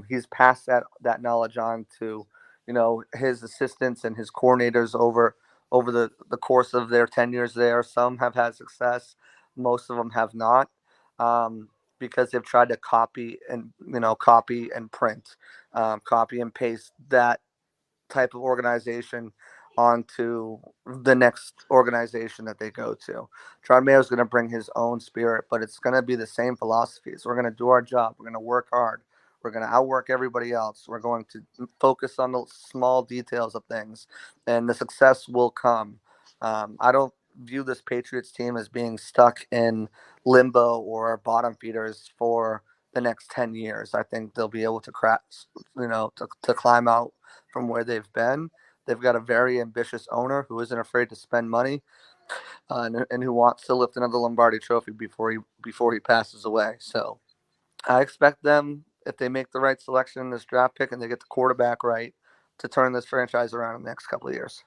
He's passed that knowledge on to his assistants and his coordinators over the course of their tenures there. Some have had success, most of them have not, because they've tried to copy and print, copy and paste that type of organization onto the next organization that they go to. John Mayo is going to bring his own spirit, but it's going to be the same philosophies. We're going to do our job. We're going to work hard. We're going to outwork everybody else. We're going to focus on the small details of things, and the success will come. I don't view this Patriots team as being stuck in limbo or bottom feeders for the next 10 years. I think they'll be able to to climb out from where they've been. They've got a very ambitious owner who isn't afraid to spend money, and who wants to lift another Lombardi trophy before he passes away. So I expect them, if they make the right selection in this draft pick and they get the quarterback right, to turn this franchise around in the next couple of years.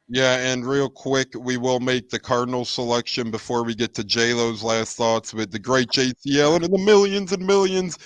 Yeah, and real quick, we will make the Cardinals selection before we get to J-Lo's last thoughts with the great JC Allen and the millions and millions.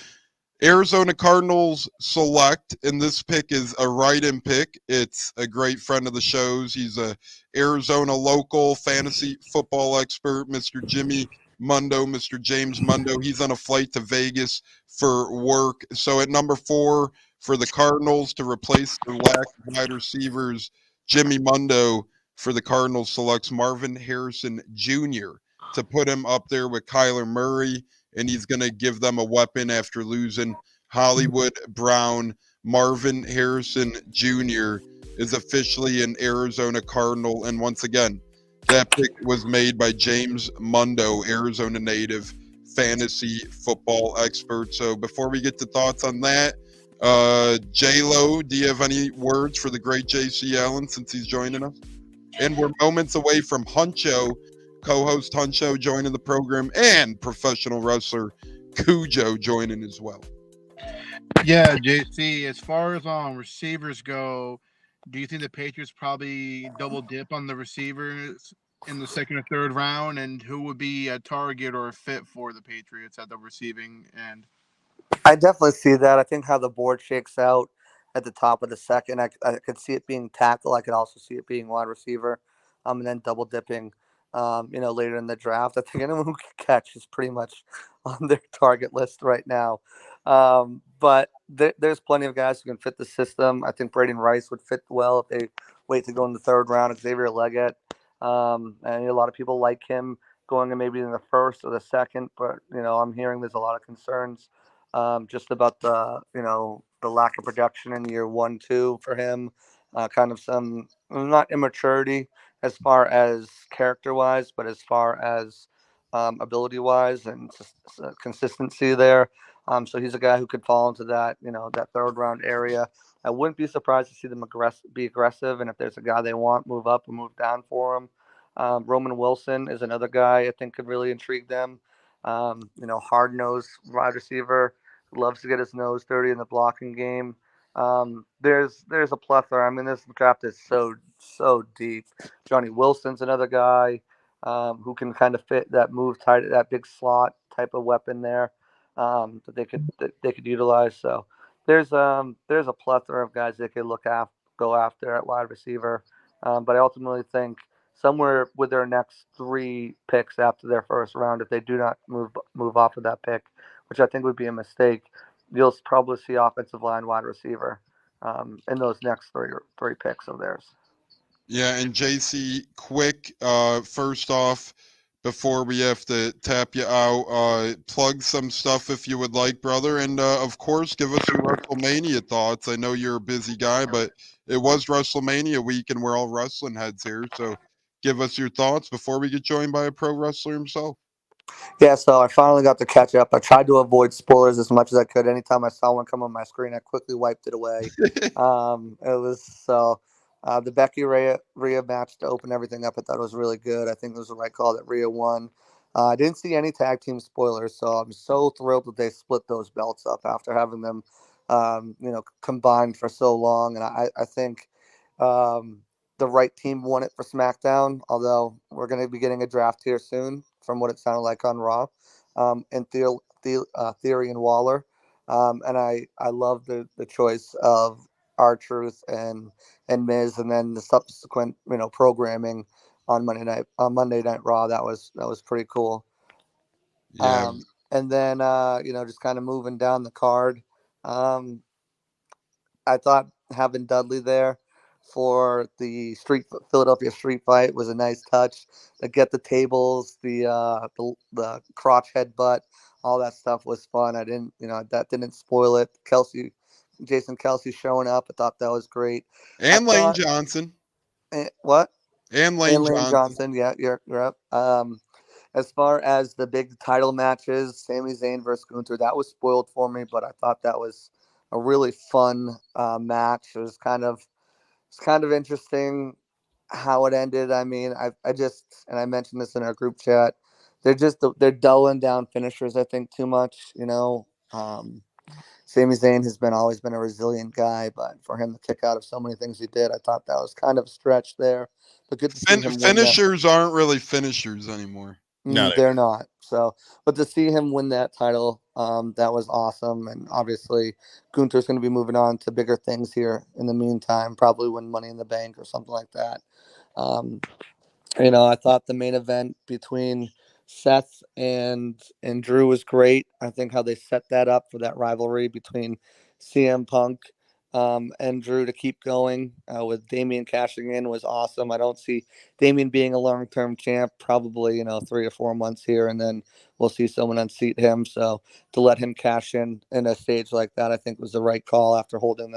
Arizona Cardinals select, and this pick is a write-in pick. It's a great friend of the show's. He's a Arizona local fantasy football expert, Mr. Jimmy Mundo, Mr. James Mundo. He's on a flight to Vegas for work. So at number 4 for the Cardinals, to replace their lack of wide receivers, Jimmy Mundo for the Cardinals selects Marvin Harrison Jr. to put him up there with Kyler Murray, and he's going to give them a weapon after losing Hollywood Brown. Marvin Harrison Jr. is officially an Arizona Cardinal, and once again, that pick was made by James Mundo, Arizona native fantasy football expert. So before we get to thoughts on that, J-Lo, do you have any words for the great JC Allen since he's joining us? And we're moments away from Huncho, co-host Huncho joining the program, and professional wrestler Kujoe joining as well. Yeah, JC, as far as receivers go, do you think the Patriots probably double dip on the receivers in the second or third round? And who would be a target or a fit for the Patriots at the receiving end? I definitely see that. I think how the board shakes out at the top of the second, I could see it being tackle. I could also see it being wide receiver, and then double dipping, later in the draft. I think anyone who can catch is pretty much on their target list right now. But there's plenty of guys who can fit the system. I think Braden Rice would fit well if they wait to go in the third round. Xavier Leggett, and a lot of people like him going in maybe in the first or the second. But I'm hearing there's a lot of concerns just about the lack of production in year 1, 2 for him. Kind of some not immaturity as far as character wise, but as far as ability wise and consistency there. So he's a guy who could fall into that third round area. I wouldn't be surprised to see them be aggressive, and if there's a guy they want, move up or move down for him. Roman Wilson is another guy I think could really intrigue them. Hard nosed wide receiver, loves to get his nose dirty in the blocking game. There's a plethora. I mean, this draft is so deep. Johnny Wilson's another guy who can kind of fit that move tight, that big slot type of weapon there that they could utilize. So there's a plethora of guys they could go after at wide receiver. But I ultimately think somewhere with their next 3 picks after their first round, if they do not move off of that pick, which I think would be a mistake, you'll probably see offensive line, wide receiver in those next three picks of theirs. Yeah, and JC, quick, first off, before we have to tap you out, plug some stuff if you would like, brother. And of course, give us your WrestleMania thoughts. I know you're a busy guy, but it was WrestleMania week and we're all wrestling heads here. So give us your thoughts before we get joined by a pro wrestler himself. Yeah, so I finally got to catch up. I tried to avoid spoilers as much as I could. Anytime I saw one come on my screen, I quickly wiped it away. It was the Becky Rhea match to open everything up. I thought it was really good. I think it was the right call that Rhea won. I didn't see any tag team spoilers, so I'm so thrilled that they split those belts up after having them, combined for so long. And I think the right team won it for SmackDown, although we're going to be getting a draft here soon, from what it sounded like on Raw, and Theory and Waller. And I love the choice of R-Truth and Miz, and then the subsequent programming on Monday Night Raw. That was pretty cool. Yeah. And then just kind of moving down the card. I thought having Dudley there for the Philadelphia street fight was a nice touch. To get the tables, the crotch headbutt, all that stuff was fun. I didn't, that didn't spoil it. Jason Kelsey showing up, I thought that was great. And Lane Johnson. What? And And Lane Lane Johnson. Johnson, yeah, you're up. As far as the big title matches, Sami Zayn versus Gunther, that was spoiled for me, but I thought that was a really fun match. It's kind of interesting how it ended. I mean, I just, and I mentioned this in our group chat, they're dulling down finishers, I think, too much. Sami Zayn has always been a resilient guy, but for him to kick out of so many things he did, I thought that was kind of a stretch there. But good to see him win that. Finishers aren't really finishers anymore. No, They're not. So, but to see him win that title, that was awesome. And obviously, Gunther's going to be moving on to bigger things here in the meantime, probably win Money in the Bank or something like that. Um, I thought the main event between Seth and Drew was great. I think how they set that up for that rivalry between CM Punk and Drew to keep going with Damian cashing in was awesome. I don't see Damian being a long-term champ, probably 3 or 4 months here, and then we'll see someone unseat him. So to let him cash in a stage like that, I think was the right call after holding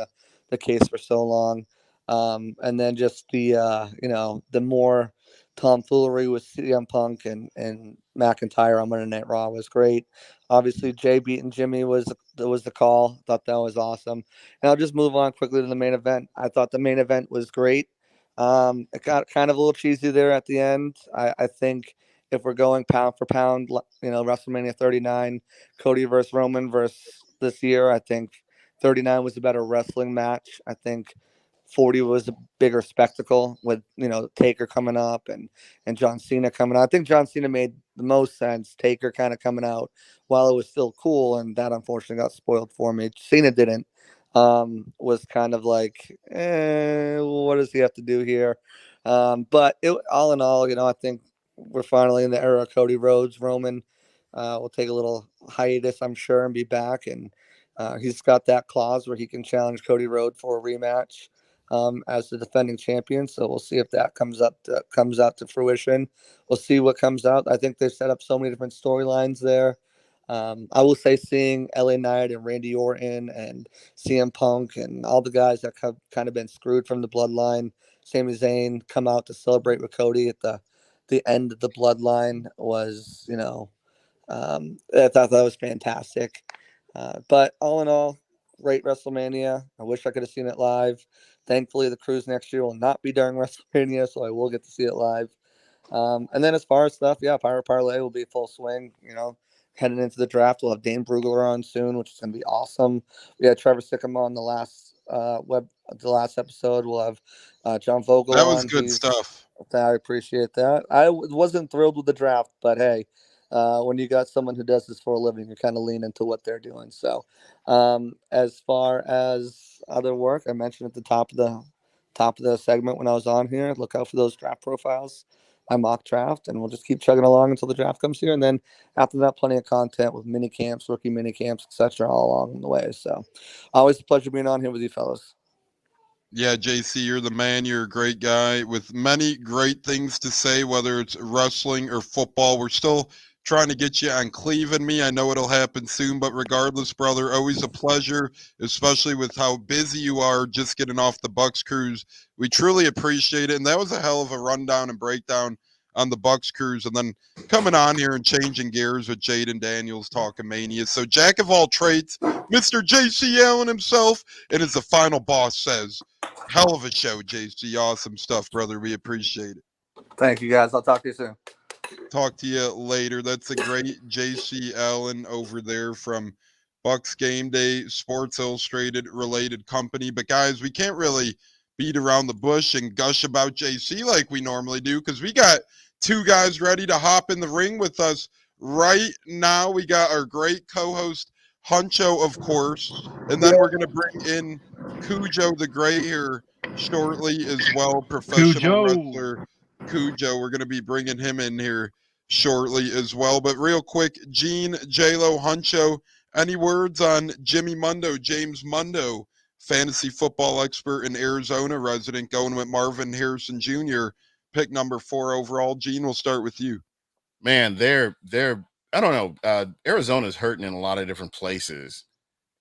the case for so long. And then just the more tomfoolery with CM Punk and McIntyre on Monday Night Raw was great. Obviously, Jay beating Jimmy was the call. Thought that was awesome. And I'll just move on quickly to the main event. I thought the main event was great. It got kind of a little cheesy there at the end. I think if we're going pound for pound, WrestleMania 39, Cody versus Roman versus this year, I think 39 was a better wrestling match. I think 40 was a bigger spectacle with Taker coming up and John Cena coming out. I think John Cena made the most sense. Taker kind of coming out while it was still cool, and that unfortunately got spoiled for me. Cena didn't. Was kind of like, what does he have to do here? But all in all, I think we're finally in the era of Cody Rhodes. Roman will take a little hiatus, I'm sure, and be back. And He's got that clause where he can challenge Cody Rhodes for a rematch as the defending champion. So we'll see if that comes out to fruition. We'll see what comes out. I think they've set up so many different storylines there. I will say seeing LA Knight and Randy Orton and CM Punk and all the guys that have kind of been screwed from the bloodline, Sami Zayn, come out to celebrate with Cody at the end of the bloodline was, I thought that was fantastic. But all in all, great WrestleMania. I wish I could have seen it live. Thankfully, the cruise next year will not be during WrestleMania, so I will get to see it live. And then as far as stuff, Pirate Parlay will be full swing. Heading into the draft, we'll have Dane Brugler on soon, which is going to be awesome. We had Trevor Sickham on the last episode. We'll have John Vogel That on. was good stuff. I appreciate that. I wasn't thrilled with the draft, but hey, when you got someone who does this for a living, you kind of lean into what they're doing. So, as far as other work, I mentioned at the top of the segment when I was on here, look out for those draft profiles. My mock draft, and we'll just keep chugging along until the draft comes here. And then after that, plenty of content with mini camps, rookie mini camps, etc., all along the way. So, always a pleasure being on here with you fellas. Yeah, JC, you're the man. You're a great guy with many great things to say, whether it's wrestling or football. We're still trying to get you on Cleve and me. I know it'll happen soon, but regardless, brother, always a pleasure, especially with how busy you are just getting off the Bucs cruise. We truly appreciate it. And that was a hell of a rundown and breakdown on the Bucs cruise, and then coming on here and changing gears with Jaden Daniels talking mania. So jack of all trades, Mr. JC Allen himself, and as the final boss says, hell of a show, JC. Awesome stuff, brother. We appreciate it. Thank you, guys. I'll talk to you soon. Talk to you later. That's a great JC Allen over there from Bucs Game Day, Sports Illustrated related company. But guys, we can't really beat around the bush and gush about JC like we normally do, because we got two guys ready to hop in the ring with us right now. We got our great co-host Huncho, of course, and then we're going to bring in Kujoe the Gray here shortly as well, professional wrestler Kujoe. We're going to be bringing him in here shortly as well. But real quick, Gene, J-Lo, Huncho, any words on Jimmy Mundo, James Mundo, fantasy football expert and Arizona resident, going with Marvin Harrison Jr., pick number 4 overall? Gene, we'll start with you. Man, they're I don't know. Arizona's hurting in a lot of different places,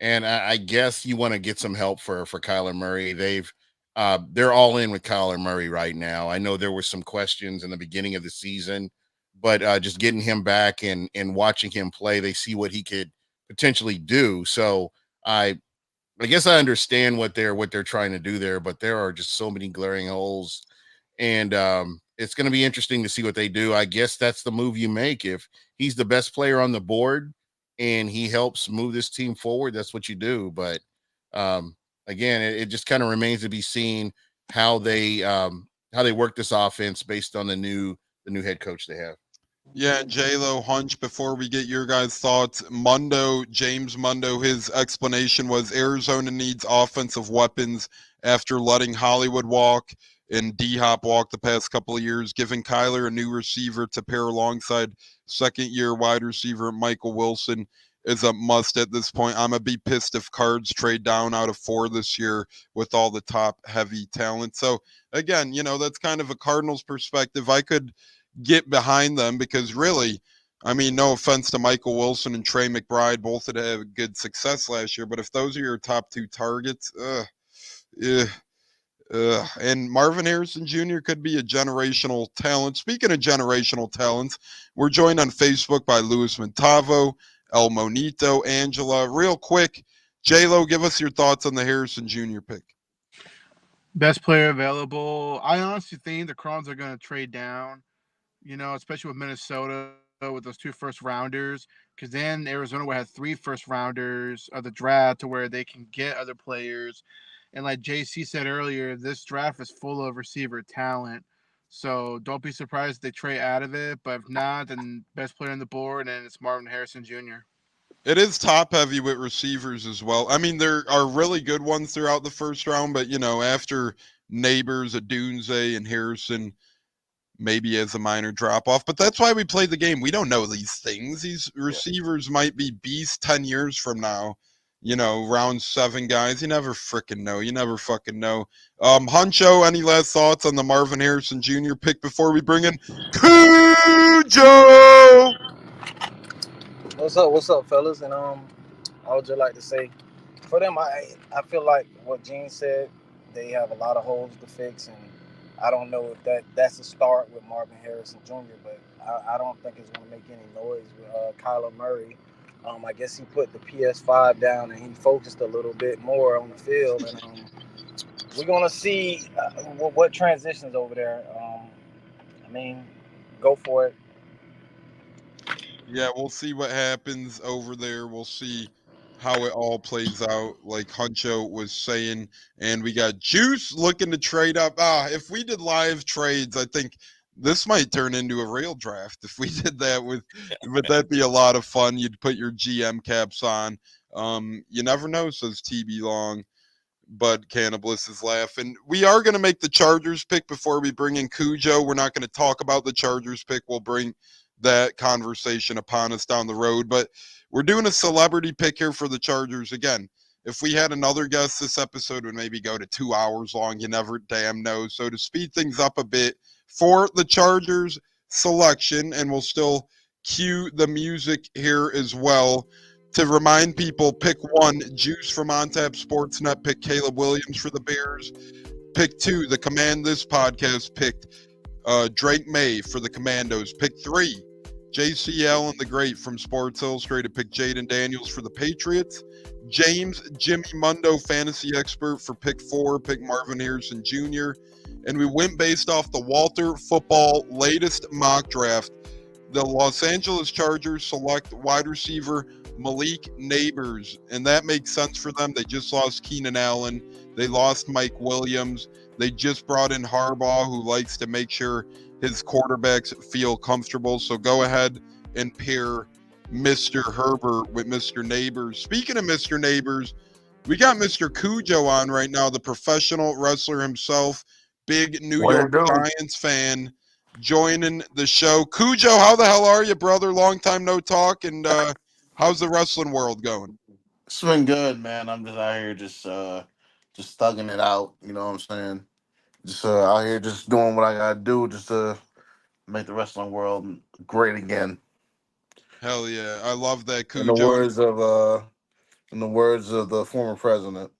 and I guess you want to get some help for Kyler Murray. They're all in with Kyler Murray right now. I know there were some questions in the beginning of the season, but just getting him back and watching him play, they see what he could potentially do. So I guess I understand what they're trying to do there, but there are just so many glaring holes, and it's going to be interesting to see what they do. I guess that's the move you make. If he's the best player on the board and he helps move this team forward, that's what you do. But again, it just kind of remains to be seen how they work this offense based on the new head coach they have. Yeah, J-Lo, Hunch, before we get your guys' thoughts, James Mundo, his explanation was Arizona needs offensive weapons after letting Hollywood walk and D-Hop walk the past couple of years, giving Kyler a new receiver to pair alongside second-year wide receiver Michael Wilson is a must at this point. I'm going to be pissed if Cards trade down out of 4 this year with all the top-heavy talent. So, again, that's kind of a Cardinals perspective. I could get behind them because really, I mean, no offense to Michael Wilson and Trey McBride, both had good success last year, but if those are your top 2 targets, and Marvin Harrison Jr. could be a generational talent. Speaking of generational talents, we're joined on Facebook by Luis Montavo, El Monito, Angela. Real quick, J-Lo, give us your thoughts on the Harrison Jr. pick. Best player available. I honestly think the Cardinals are going to trade down, especially with Minnesota with those 2 first rounders, because then Arizona will have 3 first rounders of the draft to where they can get other players. And like JC said earlier, this draft is full of receiver talent. So don't be surprised if they trade out of it. But if not, then best player on the board, and it's Marvin Harrison Jr. It is top heavy with receivers as well. I mean, there are really good ones throughout the first round, but after Neighbors, Adunze, and Harrison, maybe as a minor drop off. But that's why we play the game. We don't know these things. These receivers might be beasts 10 years from now. round 7 guys. You never freaking know. You never fucking know. Huncho, any last thoughts on the Marvin Harrison Jr. pick before we bring in Kujoe? What's up, fellas? And I would just like to say, for them, I feel like what Gene said, they have a lot of holes to fix, and I don't know if that's a start with Marvin Harrison Jr., but I don't think it's going to make any noise with Kyler Murray. I guess he put the PS5 down and he focused a little bit more on the field, and we're going to see what transitions over there. I mean, go for it. Yeah, we'll see what happens over there. We'll see how it all plays out, like Huncho was saying. And we got Juice looking to trade up. If we did live trades, I think this might turn into a real draft. If we did that would that be a lot of fun? You'd put your GM caps on. You never know, says TB Long. Bud Cannibals is laughing. We are going to make the Chargers pick before we bring in Kujoe. We're not going to talk about the Chargers pick. We'll bring that conversation upon us down the road. But we're doing a celebrity pick here for the Chargers. Again, if we had another guest, this episode would maybe go to 2 hours long. You never damn know. So to speed things up a bit for the Chargers selection, and we'll still cue the music here as well. To remind people, pick 1, Juice from OnTap Sportsnet, pick Caleb Williams for the Bears. Pick 2, the Command This podcast picked Drake May for the Commandos. Pick 3, JCL and the Great from Sports Illustrated, pick Jaden Daniels for the Patriots. James Jimmy Mundo, fantasy expert, for pick 4, pick Marvin Harrison Jr. And we went based off the Walter Football latest mock draft. The Los Angeles Chargers select wide receiver Malik Neighbors, and that makes sense for them. They just lost Keenan Allen. They lost Mike Williams. They just brought in Harbaugh, who likes to make sure his quarterbacks feel comfortable. So go ahead and pair Mr. Herbert with Mr. Neighbors. Speaking of Mr. Neighbors, we got Mr. Kujoe on right now, the professional wrestler himself, big New York Giants fan, joining the show. Kujoe, how the hell are you, brother? Long time no talk, and how's the wrestling world going? It's been good, man. I'm just out here just thugging it out, you know what I'm saying? Just out here just doing what I gotta do just to make the wrestling world great again. Hell yeah. I love that, In the Kujoe. words of the former president.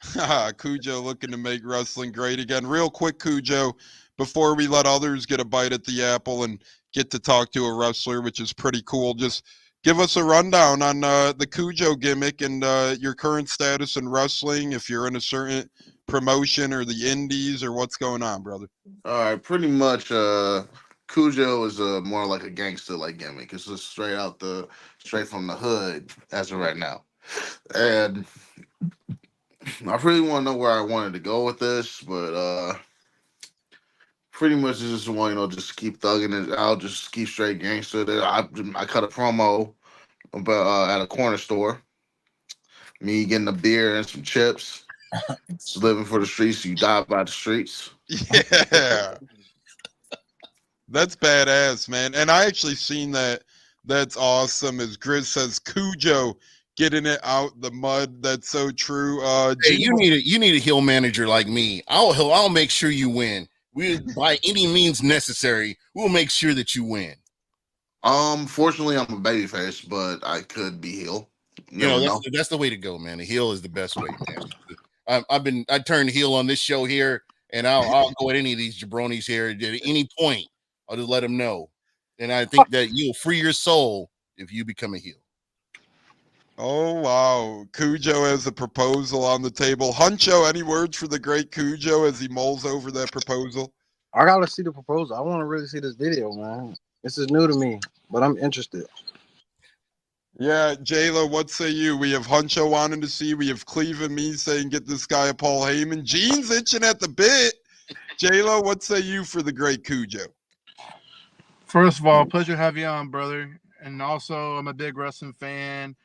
Kujoe looking to make wrestling great again. Real quick, Kujoe, before we let others get a bite at the apple and get to talk to a wrestler, which is pretty cool, just give us a rundown on the Kujoe gimmick and your current status in wrestling, if you're in a certain promotion or the indies or what's going on, brother. All right, pretty much Kujoe is more like a gangster like gimmick. It's just straight from the hood as of right now. And I really want to know where I wanted to go with this, but pretty much just want just keep thugging it out, just keep straight gangster. I cut a promo about at a corner store. Me getting a beer and some chips. Just living for the streets, you die by the streets. Yeah. That's badass, man. And I actually seen that. That's awesome. As Grizz says, Kujoe getting it out the mud. That's so true. Hey, you need a heel manager like me. I'll make sure you win. We by any means necessary, we'll make sure that you win. Fortunately, I'm a babyface, but I could be heel. That's the way to go, man. The heel is the best way, man. I turned heel on this show here, and I'll go at any of these jabronis here at any point. I'll just let them know, and I think that you'll free your soul if you become a heel. Oh wow, Kujoe has a proposal on the table. Huncho, any words for the great Kujoe as he mulls over that proposal? I gotta see the proposal. I want to really see this video, man. This is new to me, but I'm interested. Yeah, Jayla, what say you? We have Huncho wanting to see. We have Cleve and me saying get this guy a Paul Heyman. Gene's itching at the bit. Jayla, what say you for the great Kujoe? First of all, pleasure to have you on, brother. And also, I'm a big wrestling fan.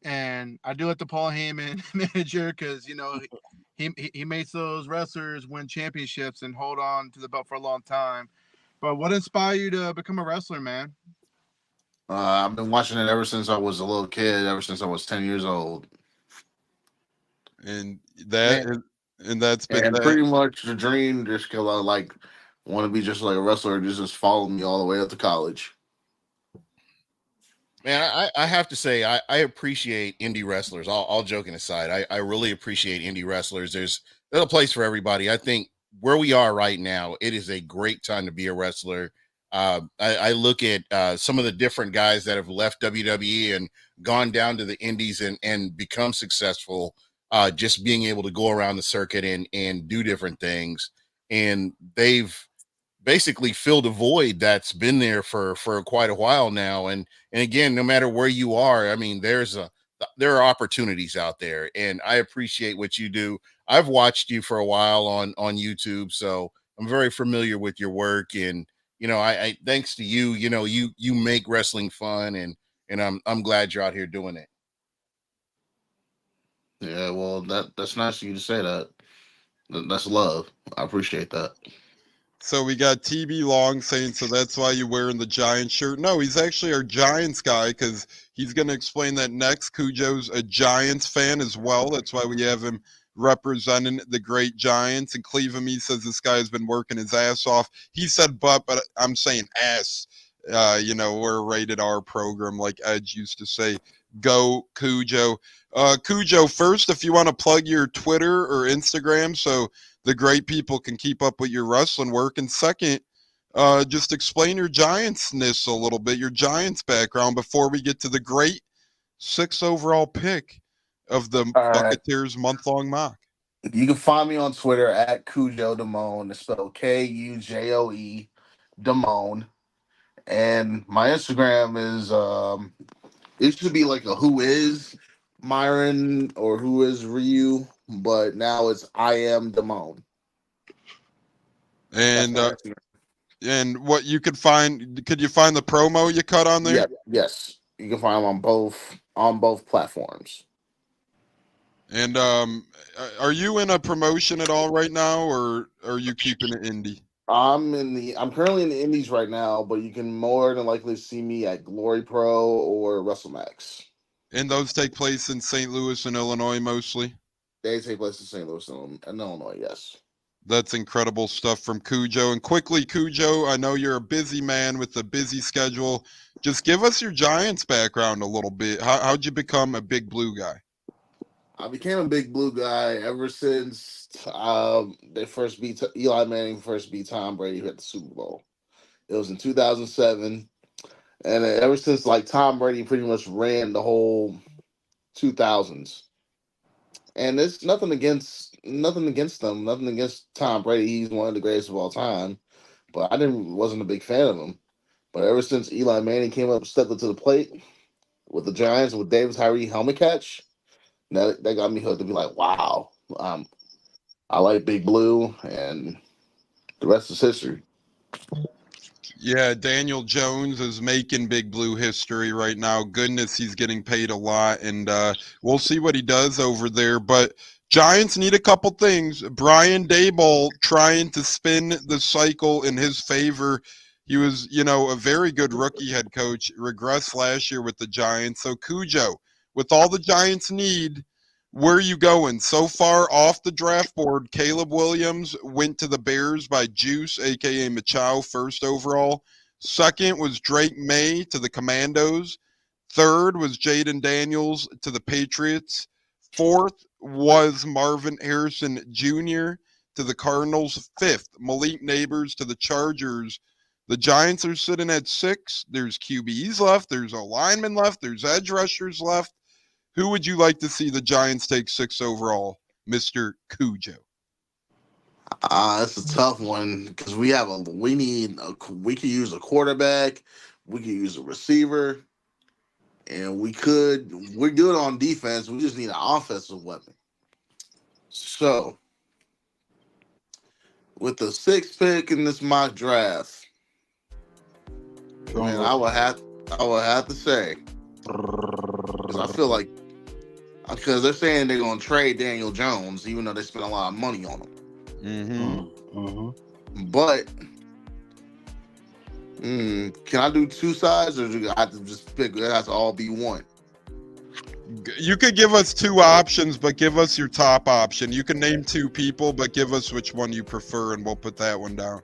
And I do like the Paul Heyman manager because, he makes those wrestlers win championships and hold on to the belt for a long time. But what inspired you to become a wrestler, man? I've been watching it ever since I was a little kid, ever since I was 10 years old. And that Man, is, and that's been And that. pretty much the dream, just because I like want to be just like a wrestler, just follow me all the way up to college. Man, I have to say I appreciate indie wrestlers. All joking aside, I really appreciate indie wrestlers. There's a place for everybody. I think where we are right now, it is a great time to be a wrestler. I look at some of the different guys that have left WWE and gone down to the indies and become successful. Just being able to go around the circuit and do different things, and they've basically filled a void that's been there for quite a while now. And again, no matter where you are, I mean, there are opportunities out there, and I appreciate what you do. I've watched you for a while on YouTube, so I'm very familiar with your work. And I thanks to you, you make wrestling fun, and I'm glad you're out here doing it. Yeah, well, that's nice of you to say that. That's love. I appreciate that. So we got TB Long saying, so that's why you're wearing the Giants shirt. No, he's actually our Giants guy because he's going to explain that next. Kujoe's a Giants fan as well. That's why we have him representing the great Giants. And Cleveland, he says this guy has been working his ass off. He said but I'm saying ass. We're a rated R program like Edge used to say. Go Kujoe. Kujoe, first, if you want to plug your Twitter or Instagram so the great people can keep up with your wrestling work. And second, just explain your Giants-ness a little bit, your Giants background before we get to the great 6th overall pick of the All right. Buccateers month-long mock. You can find me on Twitter at Kujoe Damone. It's spelled Kujoe Damone. And my Instagram is it should be like a who is Myron or who is Ryu, but now it's I am Damone. And what you could you find the promo you cut on there? Yeah, yes. You can find them on both platforms. And are you in a promotion at all right now, or are you keeping it indie? I'm currently in the Indies right now, but you can more than likely see me at Glory Pro or WrestleMax. And those take place in St. Louis and Illinois mostly? They take place in St. Louis and Illinois, yes. That's incredible stuff from Kujoe. And quickly, Kujoe, I know you're a busy man with a busy schedule. Just give us your Giants background a little bit. How'd you become a big blue guy? I became a big blue guy ever since Eli Manning first beat Tom Brady at the Super Bowl. It was in 2007, and ever since like Tom Brady pretty much ran the whole 2000s. And it's nothing against them, nothing against Tom Brady. He's one of the greatest of all time, but wasn't a big fan of him. But ever since Eli Manning stepped up to the plate with the Giants with David Tyree helmet catch. That got me hooked to be like, wow, I like Big Blue, and the rest is history. Yeah, Daniel Jones is making Big Blue history right now. Goodness, he's getting paid a lot, and we'll see what he does over there. But Giants need a couple things. Brian Daboll trying to spin the cycle in his favor. He was, a very good rookie head coach, regressed last year with the Giants. So Kujoe, with all the Giants need, where are you going? So far off the draft board, Caleb Williams went to the Bears by Juice, a.k.a. Machado, first overall. Second was Drake May to the Commandos. Third was Jaden Daniels to the Patriots. Fourth was Marvin Harrison Jr. to the Cardinals. Fifth, Malik Neighbors to the Chargers. The Giants are sitting at 6. There's QBs left. There's a lineman left. There's edge rushers left. Who would you like to see the Giants take 6 overall, Mr. Kujoe? It's a tough one because we could use a quarterback, we could use a receiver, and we're good on defense. We just need an offensive weapon. So, with the 6th pick in this mock draft, man, I would have to say, because I feel like, because they're saying they're going to trade Daniel Jones, even though they spent a lot of money on him. But, can I do 2 sides, or do I have to just pick? It has to all be one. You could give us two options, but give us your top option. You can name two people, but give us which one you prefer, and we'll put that one down.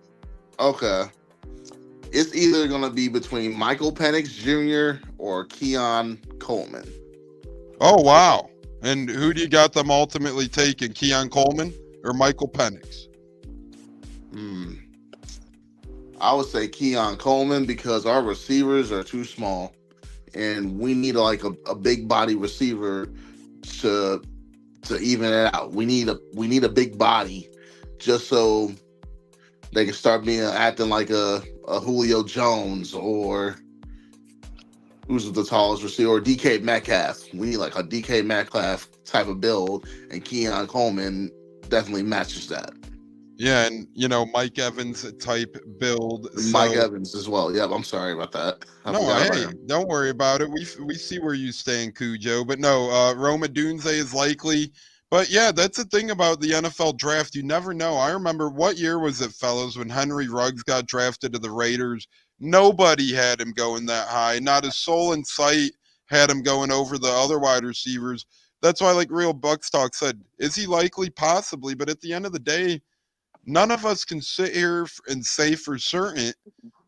Okay. It's either going to be between Michael Penix Jr. or Keon Coleman. Oh, wow. And who do you got them ultimately taking, Keon Coleman or Michael Penix? I would say Keon Coleman because our receivers are too small, and we need a big body receiver to even it out. We need a big body just so they can start acting like a Julio Jones or who's the tallest receiver, or DK Metcalf. We need like a DK Metcalf type of build, and Keon Coleman definitely matches that. Yeah, and Mike Evans type build. Mike Evans as well. Yep, I'm sorry about that. I No, forgot about hey, him. don't worry about it. We see where you stand, Kujoe. But no, Roma Dunze is likely. But yeah, that's the thing about the NFL draft. You never know. I remember, what year was it, fellas, when Henry Ruggs got drafted to the Raiders? Nobody had him going that high. Not a soul in sight had him going over the other wide receivers. That's why, like Real Bucs Talk said, is he likely? Possibly. But at the end of the day, none of us can sit here and say for certain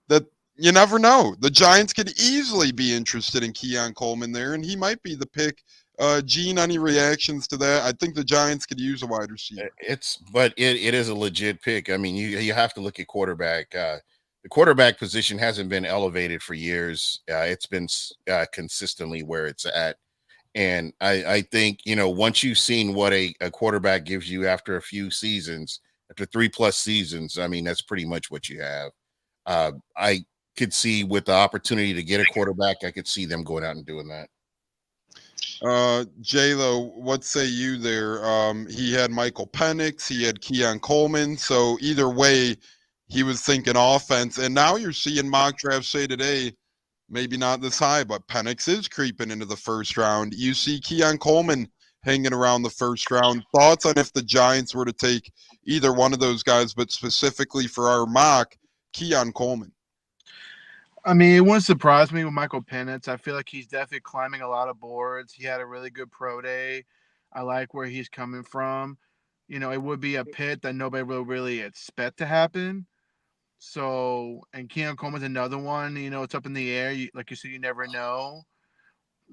that you never know. The Giants could easily be interested in Keon Coleman there, and he might be the pick. Gene, any reactions to that? I think the Giants could use a wide receiver. It is a legit pick. I mean, you have to look at quarterback. The quarterback position hasn't been elevated for years. It's been consistently where it's at. And I think, once you've seen what a quarterback gives you after a few seasons, after 3+ seasons, I mean, that's pretty much what you have. I could see, with the opportunity to get a quarterback, I could see them going out and doing that. J-Lo, what say you there? He had Michael Penix, he had Keon Coleman. So either way, he was thinking offense. And now you're seeing mock drafts say today, maybe not this high, but Penix is creeping into the first round. You see Keon Coleman hanging around the first round. Thoughts on if the Giants were to take either one of those guys, but specifically for our mock, Keon Coleman? I mean, it wouldn't surprise me with Michael Penix. I feel like he's definitely climbing a lot of boards. He had a really good pro day. I like where he's coming from. It would be a pit that nobody will really expect to happen. So, and Keon Coleman's another one. It's up in the air. Like you said, you never know.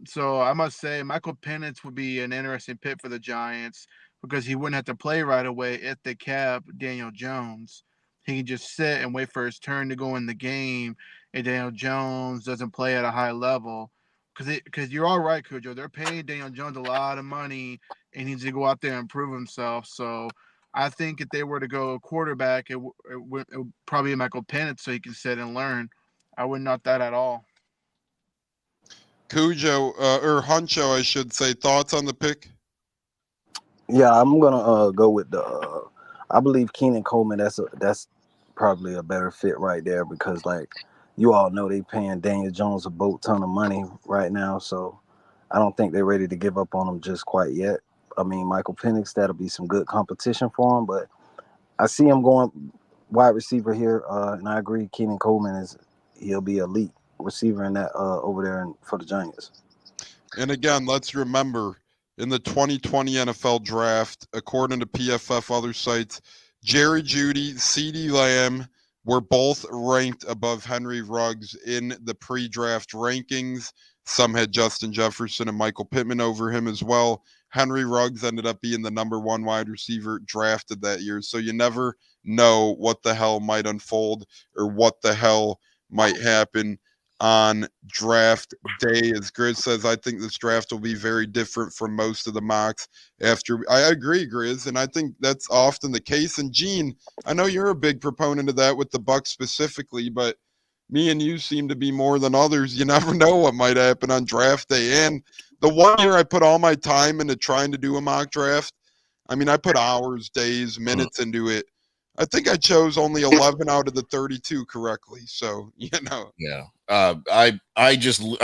So I must say, Michael Penix would be an interesting pick for the Giants because he wouldn't have to play right away if they kept Daniel Jones. He can just sit and wait for his turn to go in the game if Daniel Jones doesn't play at a high level. Because you're all right, Kujoe. They're paying Daniel Jones a lot of money and he needs to go out there and prove himself. So I think if they were to go quarterback, it would probably be Michael Penix so he can sit and learn. I wouldn't knock that at all. Kujoe, or Huncho, I should say, thoughts on the pick? Yeah, I'm gonna go with the. I believe Keenan Coleman. That's probably a better fit right there because, like you all know, they paying Daniel Jones a boat ton of money right now. So I don't think they're ready to give up on him just quite yet. I mean, Michael Penix, that'll be some good competition for him, but I see him going wide receiver here, and I agree. Keenan Coleman he'll be elite receiver in that over there for the Giants. And again, let's remember, in the 2020 NFL draft, according to PFF, other sites, Jerry Jeudy, CeeDee Lamb were both ranked above Henry Ruggs in the pre-draft rankings. Some had Justin Jefferson and Michael Pittman over him as well. Henry Ruggs ended up being the number one wide receiver drafted that year. So you never know what the hell might unfold or what the hell might happen on draft day. As Grizz says, I think this draft will be very different from most of the mocks. I agree, Grizz, and I think that's often the case. And Gene, I know you're a big proponent of that with the Bucs specifically, but me and you seem to be more than others. You never know what might happen on draft day. And the one year I put all my time into trying to do a mock draft, I mean, I put hours, days, minutes into it. I think I chose only 11 out of the 32 correctly. So, Yeah. I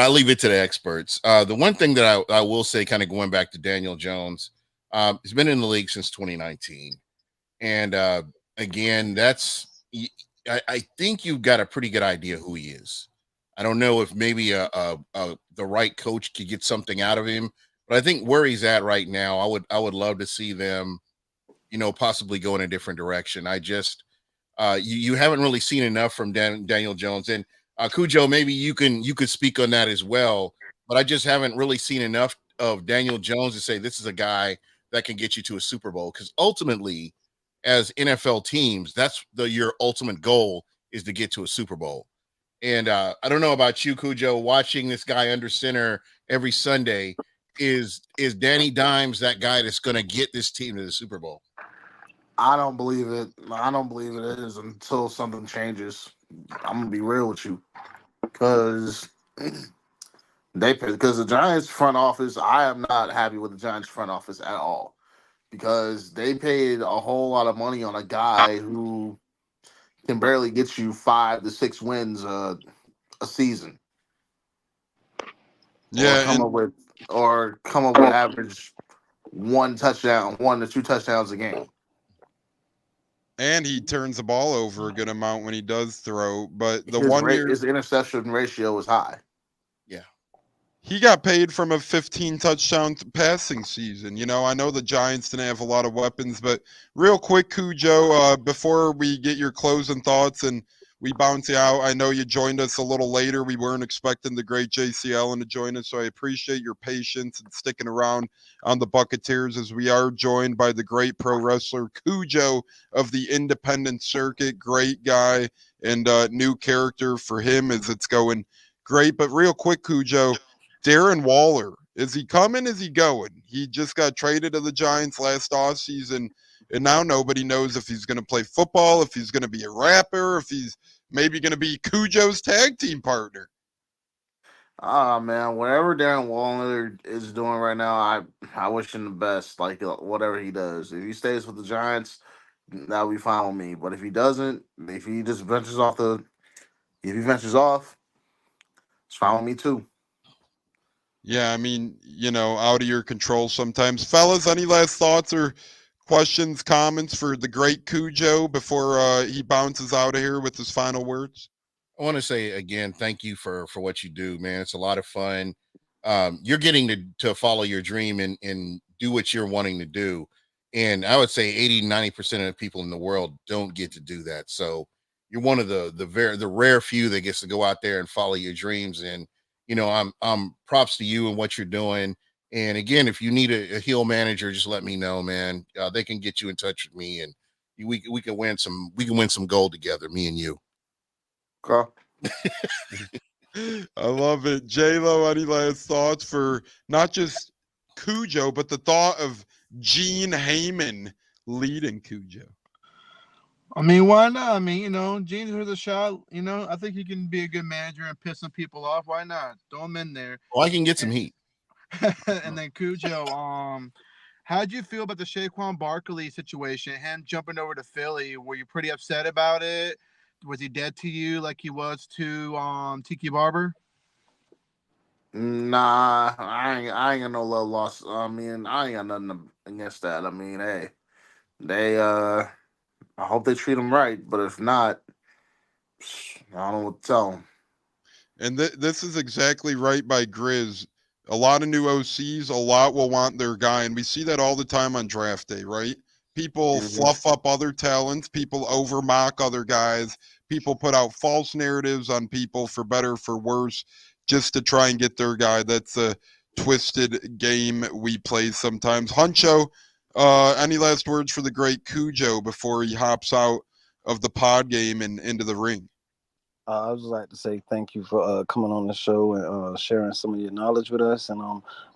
leave it to the experts. The one thing that I will say, kind of going back to Daniel Jones, he's been in the league since 2019. And again, I think you've got a pretty good idea who he is. I don't know if maybe the right coach could get something out of him, But I think where he's at right now, I would love to see them, possibly go in a different direction. I just you haven't really seen enough from Daniel Jones. And Kujoe, maybe you could speak on that as well. But I just haven't really seen enough of Daniel Jones to say this is a guy that can get you to a Super Bowl. Because ultimately, as NFL teams, that's your ultimate goal is to get to a Super Bowl. And I don't know about you, Kujoe, watching this guy under center every Sunday. Is Danny Dimes that guy that's going to get this team to the Super Bowl? I don't believe it. I don't believe it is until something changes. I'm gonna be real with you, because the Giants front office. I am not happy with the Giants front office at all, because they paid a whole lot of money on a guy who can barely get you 5 to 6 wins a season, or Yeah, come up with average 1 to 2 touchdowns a game. and he turns the ball over a good amount when he does throw. But the His 1 year his interception ratio is high. Yeah. he got paid from a 15 touchdown passing season. I know the Giants didn't have a lot of weapons, but real quick, Kujoe, before we get your closing thoughts and we bounce you out, I know you joined us a little later. We weren't expecting the great JC Allen to join us, so I appreciate your patience and sticking around on the Buccateers, as we are joined by the great pro wrestler Kujoe of the independent circuit. Great guy, and new character for him as it's going great. But real quick, Kujoe, Darren Waller, is he coming? Is he going? He just got traded to the Giants last offseason, and now nobody knows if he's going to play football, if he's going to be a rapper, if he's maybe going to be Kujoe's tag team partner. Man, whatever Darren Waller is doing right now, I wish him the best. Like, whatever he does, if he stays with the Giants, that'll be fine with me. But if he doesn't, if he just ventures off, it's fine with me too. Yeah, I mean, out of your control sometimes. Fellas, any last thoughts or questions, comments for the great Kujoe before he bounces out of here with his final words? I want to say again, thank you for what you do, man. It's a lot of fun. You're getting to follow your dream and do what you're wanting to do. And I would say 80-90% of the people in the world don't get to do that. So you're one of the rare few that gets to go out there and follow your dreams. And I'm props to you and what you're doing. And again, if you need a heel manager, just let me know, man. They can get you in touch with me, and we can win some gold together, me and you. Okay. I love it. J-Lo, any last thoughts for not just Kujoe, but the thought of Gene Heyman leading Kujoe? I mean, why not? I mean, Gene's worth a shot. I think he can be a good manager and piss some people off. Why not? Throw him in there. Well, I can get some heat. And then Kujoe, how'd you feel about the Saquon Barkley situation? Him jumping over to Philly? Were you pretty upset about it? Was he dead to you like he was to Tiki Barber? Nah, I ain't got no love lost. I mean, I ain't got nothing against that. I mean, hey, they I hope they treat him right, but if not, I don't know what to tell him. And this is exactly right by Grizz. A lot of new OCs, a lot will want their guy, and we see that all the time on draft day, right? People fluff up other talents, people overmock other guys, people put out false narratives on people for better, for worse, just to try and get their guy. That's a twisted game we play sometimes. Huncho, any last words for the great Kujoe before he hops out of the pod game and into the ring? I would just like to say thank you for coming on the show and sharing some of your knowledge with us. And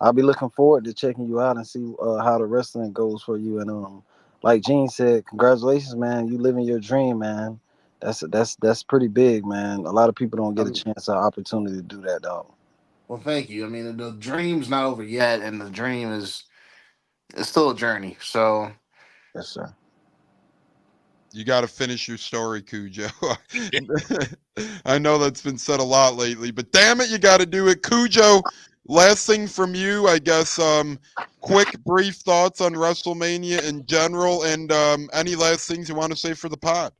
I'll be looking forward to checking you out and see how the wrestling goes for you. And like Gene said, congratulations, man. You living your dream, man. That's pretty big, man. A lot of people don't get a chance or opportunity to do that, dog. Well, thank you. I mean, the dream's not over yet, and the dream it's still a journey. So, Yes, sir. You got to finish your story, Kujoe. I know that's been said a lot lately, but damn it, you got to do it. Kujoe, last thing from you, I guess, quick, brief thoughts on WrestleMania in general, and any last things you want to say for the pod?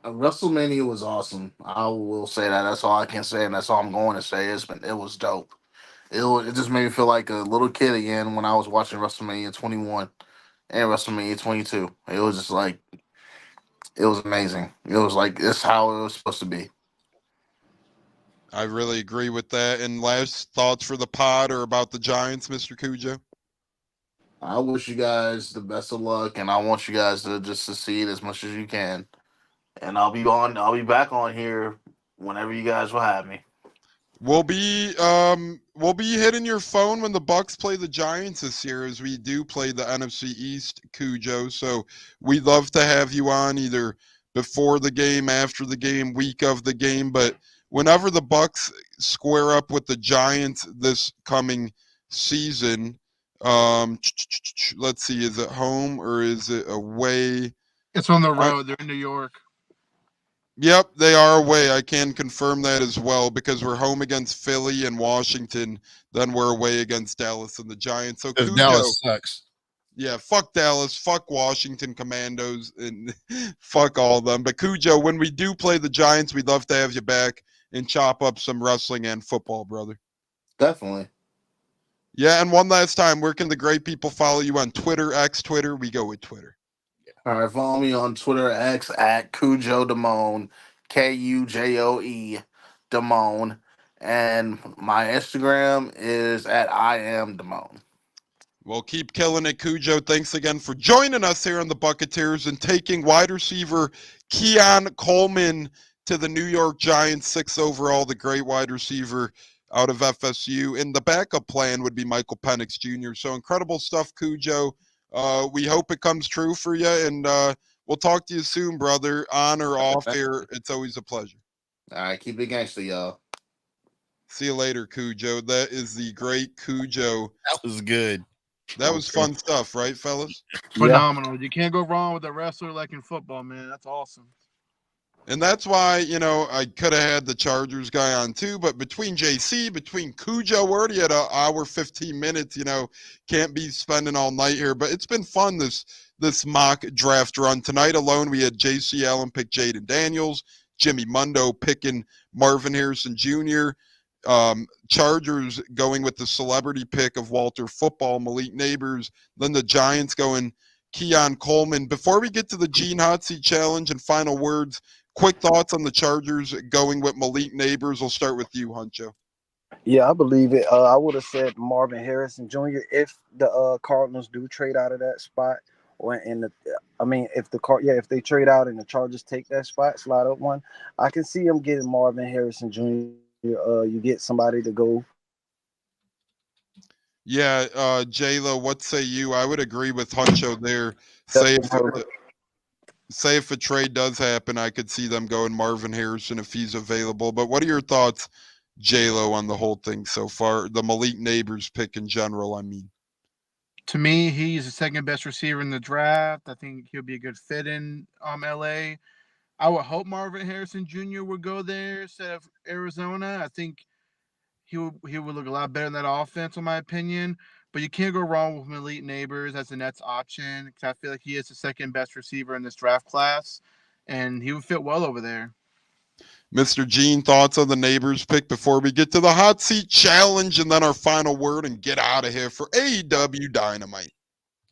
WrestleMania was awesome. I will say that. That's all I can say, and that's all I'm going to say. It was dope. It just made me feel like a little kid again when I was watching WrestleMania 21 and WrestleMania 22. It was just like it was amazing. It was like it's how it was supposed to be. I really agree with that. And last thoughts for the pod or about the Giants, Mr. Kujoe? I wish you guys the best of luck, and I want you guys to just succeed as much as you can. And I'll be on. I'll be back on here whenever you guys will have me. We'll be hitting your phone when the Bucs play the Giants this year, as we do play the NFC East, Kujoe. So we'd love to have you on either before the game, after the game, week of the game. But whenever the Bucs square up with the Giants this coming season, let's see, is it home or is it away? It's on the road. They're in New York. Yep, they are away. I can confirm that as well because we're home against Philly and Washington. Then we're away against Dallas and the Giants. So Because Kujoe, Dallas sucks. yeah, fuck Dallas, fuck Washington Commandos, and fuck all of them. But Kujoe, when we do play the Giants, we'd love to have you back and chop up some wrestling and football, brother. Definitely. Yeah, and one last time, where can the great people follow you on Twitter, X Twitter? We go with Twitter. All right, follow me on Twitter X at Kujoe Damone, Kujoe Damone, and my Instagram is at I am Damone. Well, keep killing it, Kujoe. Thanks again for joining us here on the Buccateers and taking wide receiver Keon Coleman to the New York Giants, 6th overall, the great wide receiver out of FSU. And the backup plan would be Michael Penix Jr. So incredible stuff, Kujoe. We hope it comes true for you, and we'll talk to you soon, brother, on or off air. It's always a pleasure. All right, keep it gangster, y'all. See you later, Kujoe. That is the great Kujoe. That was good. That was fun stuff, right, fellas? Phenomenal. You can't go wrong with a wrestler like in football, man. That's awesome. And that's why, I could have had the Chargers guy on too, but between JC, between Kujoe, we're already at an hour, 15 minutes, can't be spending all night here. But it's been fun, this mock draft run. Tonight alone, we had JC Allen pick Jaden Daniels, Jimmy Mundo picking Marvin Harrison Jr., Chargers going with the celebrity pick of Walter Football, Malik Neighbors, then the Giants going Keon Coleman. Before we get to the Gene Hot Seat Challenge and final words, quick thoughts on the Chargers going with Malik Neighbors. We'll start with you, Huncho. Yeah, I believe it. I would have said Marvin Harrison Jr. if the Cardinals do trade out of that spot, or if they trade out and the Chargers take that spot, slide up one, I can see them getting Marvin Harrison Jr. You get somebody to go. Yeah, J-Lo, what say you? I would agree with Huncho there. Say if a trade does happen, I could see them going Marvin Harrison if he's available. But what are your thoughts, J-Lo, on the whole thing so far? The Malik Neighbors pick in general, I mean. To me, he's the second best receiver in the draft. I think he'll be a good fit in LA. I would hope Marvin Harrison Jr. would go there instead of Arizona. I think he would look a lot better in that offense, in my opinion. But you can't go wrong with Malik Neighbors as the Nets option, because I feel like he is the second best receiver in this draft class, and he would fit well over there. Mr. Gene, thoughts on the Neighbors pick before we get to the Hot Seat Challenge and then our final word and get out of here for AEW Dynamite?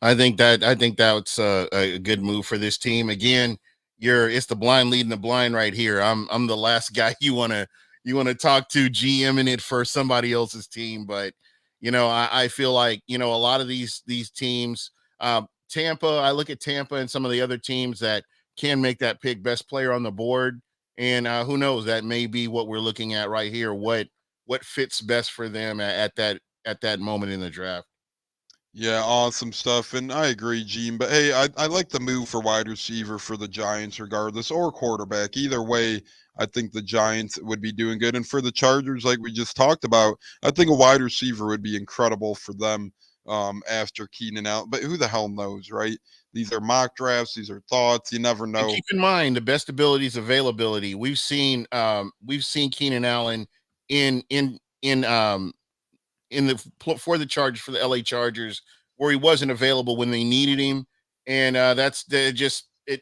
I think that's a good move for this team. Again, it's the blind leading the blind right here. I'm the last guy you want to talk to GMing it for somebody else's team, but I feel like a lot of these teams, Tampa. I look at Tampa and some of the other teams that can make that pick, best player on the board, and who knows, that may be what we're looking at right here. What fits best for them at that moment in the draft. Yeah, awesome stuff. And I agree, Gene. But hey, I like the move for wide receiver for the Giants regardless, or quarterback. Either way, I think the Giants would be doing good. And for the Chargers, like we just talked about, I think a wide receiver would be incredible for them after Keenan Allen. But who the hell knows, right? These are mock drafts. These are thoughts. You never know. And keep in mind, the best ability is availability. We've seen Keenan Allen for the Chargers, for the LA Chargers, where he wasn't available when they needed him, and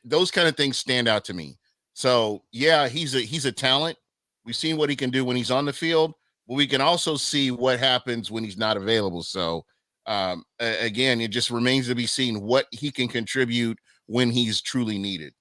those kind of things stand out to me. So yeah, he's a talent. We've seen what he can do when he's on the field, but we can also see what happens when he's not available. So again, it just remains to be seen what he can contribute when he's truly needed.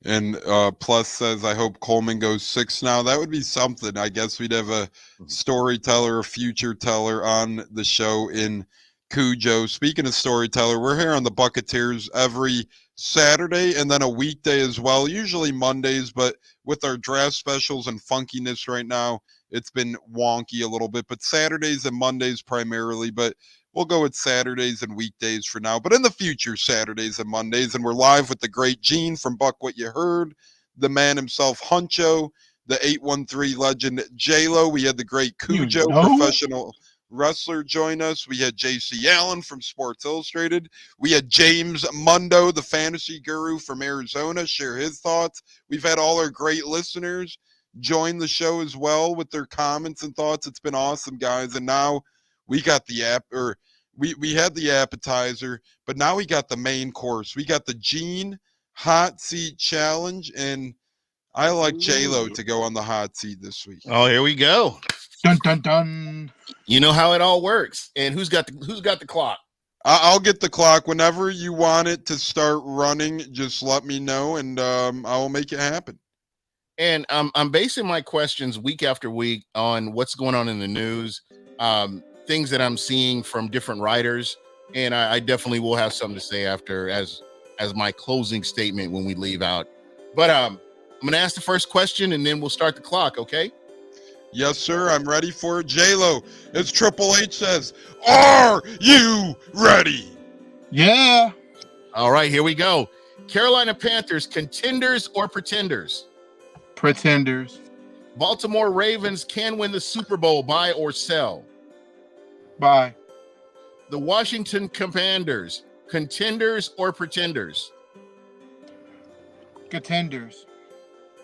And Plus says, I hope Coleman goes 6 now. That would be something. I guess we'd have a storyteller, a future teller on the show in Kujoe. Speaking of storyteller, we're here on the Buccateers every Saturday and then a weekday as well, usually Mondays, but with our draft specials and funkiness right now, it's been wonky a little bit, but Saturdays and Mondays primarily, but we'll go with Saturdays and weekdays for now, but in the future, Saturdays and Mondays. And we're live with the great Gene from Buck What You Heard, the man himself, Huncho, the 813 legend, J-Lo. We had the great Kujoe, professional wrestler, join us. We had JC Allen from Sports Illustrated. We had James Mundo, the fantasy guru from Arizona, share his thoughts. We've had all our great listeners join the show as well with their comments and thoughts. It's been awesome, guys. And now we got the we had the appetizer, but now we got the main course. We got the Gene Hot Seat Challenge, and I like J-Lo to go on the hot seat this week. Oh, here we go. Dun dun dun. You know how it all works. And who's got the clock? I'll get the clock whenever you want it to start running. Just let me know, and I will make it happen. And I'm basing my questions week after week on what's going on in the news, things that I'm seeing from different writers, and I definitely will have something to say after as my closing statement when we leave out. But I'm going to ask the first question, and then we'll start the clock, okay? Yes, sir. I'm ready for it. J-Lo, as Triple H says, are you ready? Yeah. All right, here we go. Carolina Panthers, contenders or pretenders? Pretenders. Baltimore Ravens can win the Super Bowl, buy or sell? Buy. The Washington Commanders, contenders or pretenders? Contenders.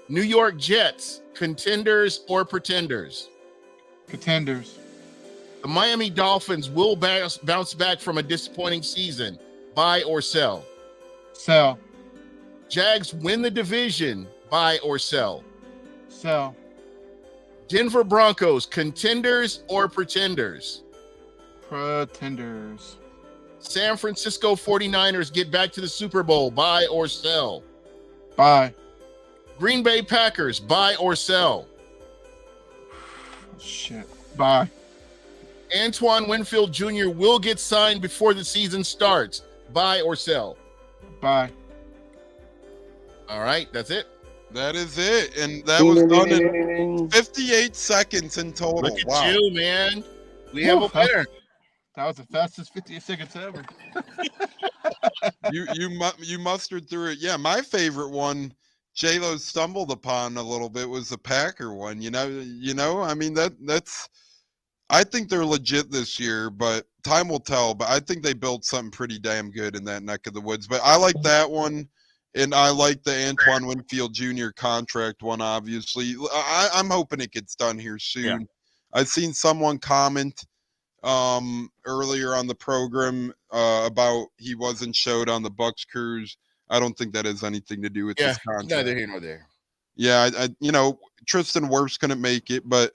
New York Jets, contenders or pretenders? Contenders. The Miami Dolphins will bounce back from a disappointing season, buy or sell? Sell. Jags win the division, buy or sell? Sell. Denver Broncos, contenders or pretenders? Pretenders. San Francisco 49ers get back to the Super Bowl, buy or sell? Buy. Green Bay Packers, buy or sell? Shit. Buy. Antoine Winfield Jr. will get signed before the season starts, buy or sell? Buy. All right, that's it. That is it. And that was done in 58 seconds in total. Look at wow. you, man. We have a winner. That was the fastest 58 seconds ever. You mustered through it. Yeah, my favorite one, J-Lo stumbled upon a little bit, was the Packer one. You know. I mean, that's. I think they're legit this year, but time will tell. But I think they built something pretty damn good in that neck of the woods. But I like that one, and I like the Antoine Winfield Jr. contract one. Obviously, I'm hoping it gets done here soon. Yeah. I've seen someone comment earlier on the program about he wasn't showed on the Bucs cruise. I don't think that has anything to do with this contract. Neither here nor there. Yeah, I Tristan Wirfs couldn't make it, but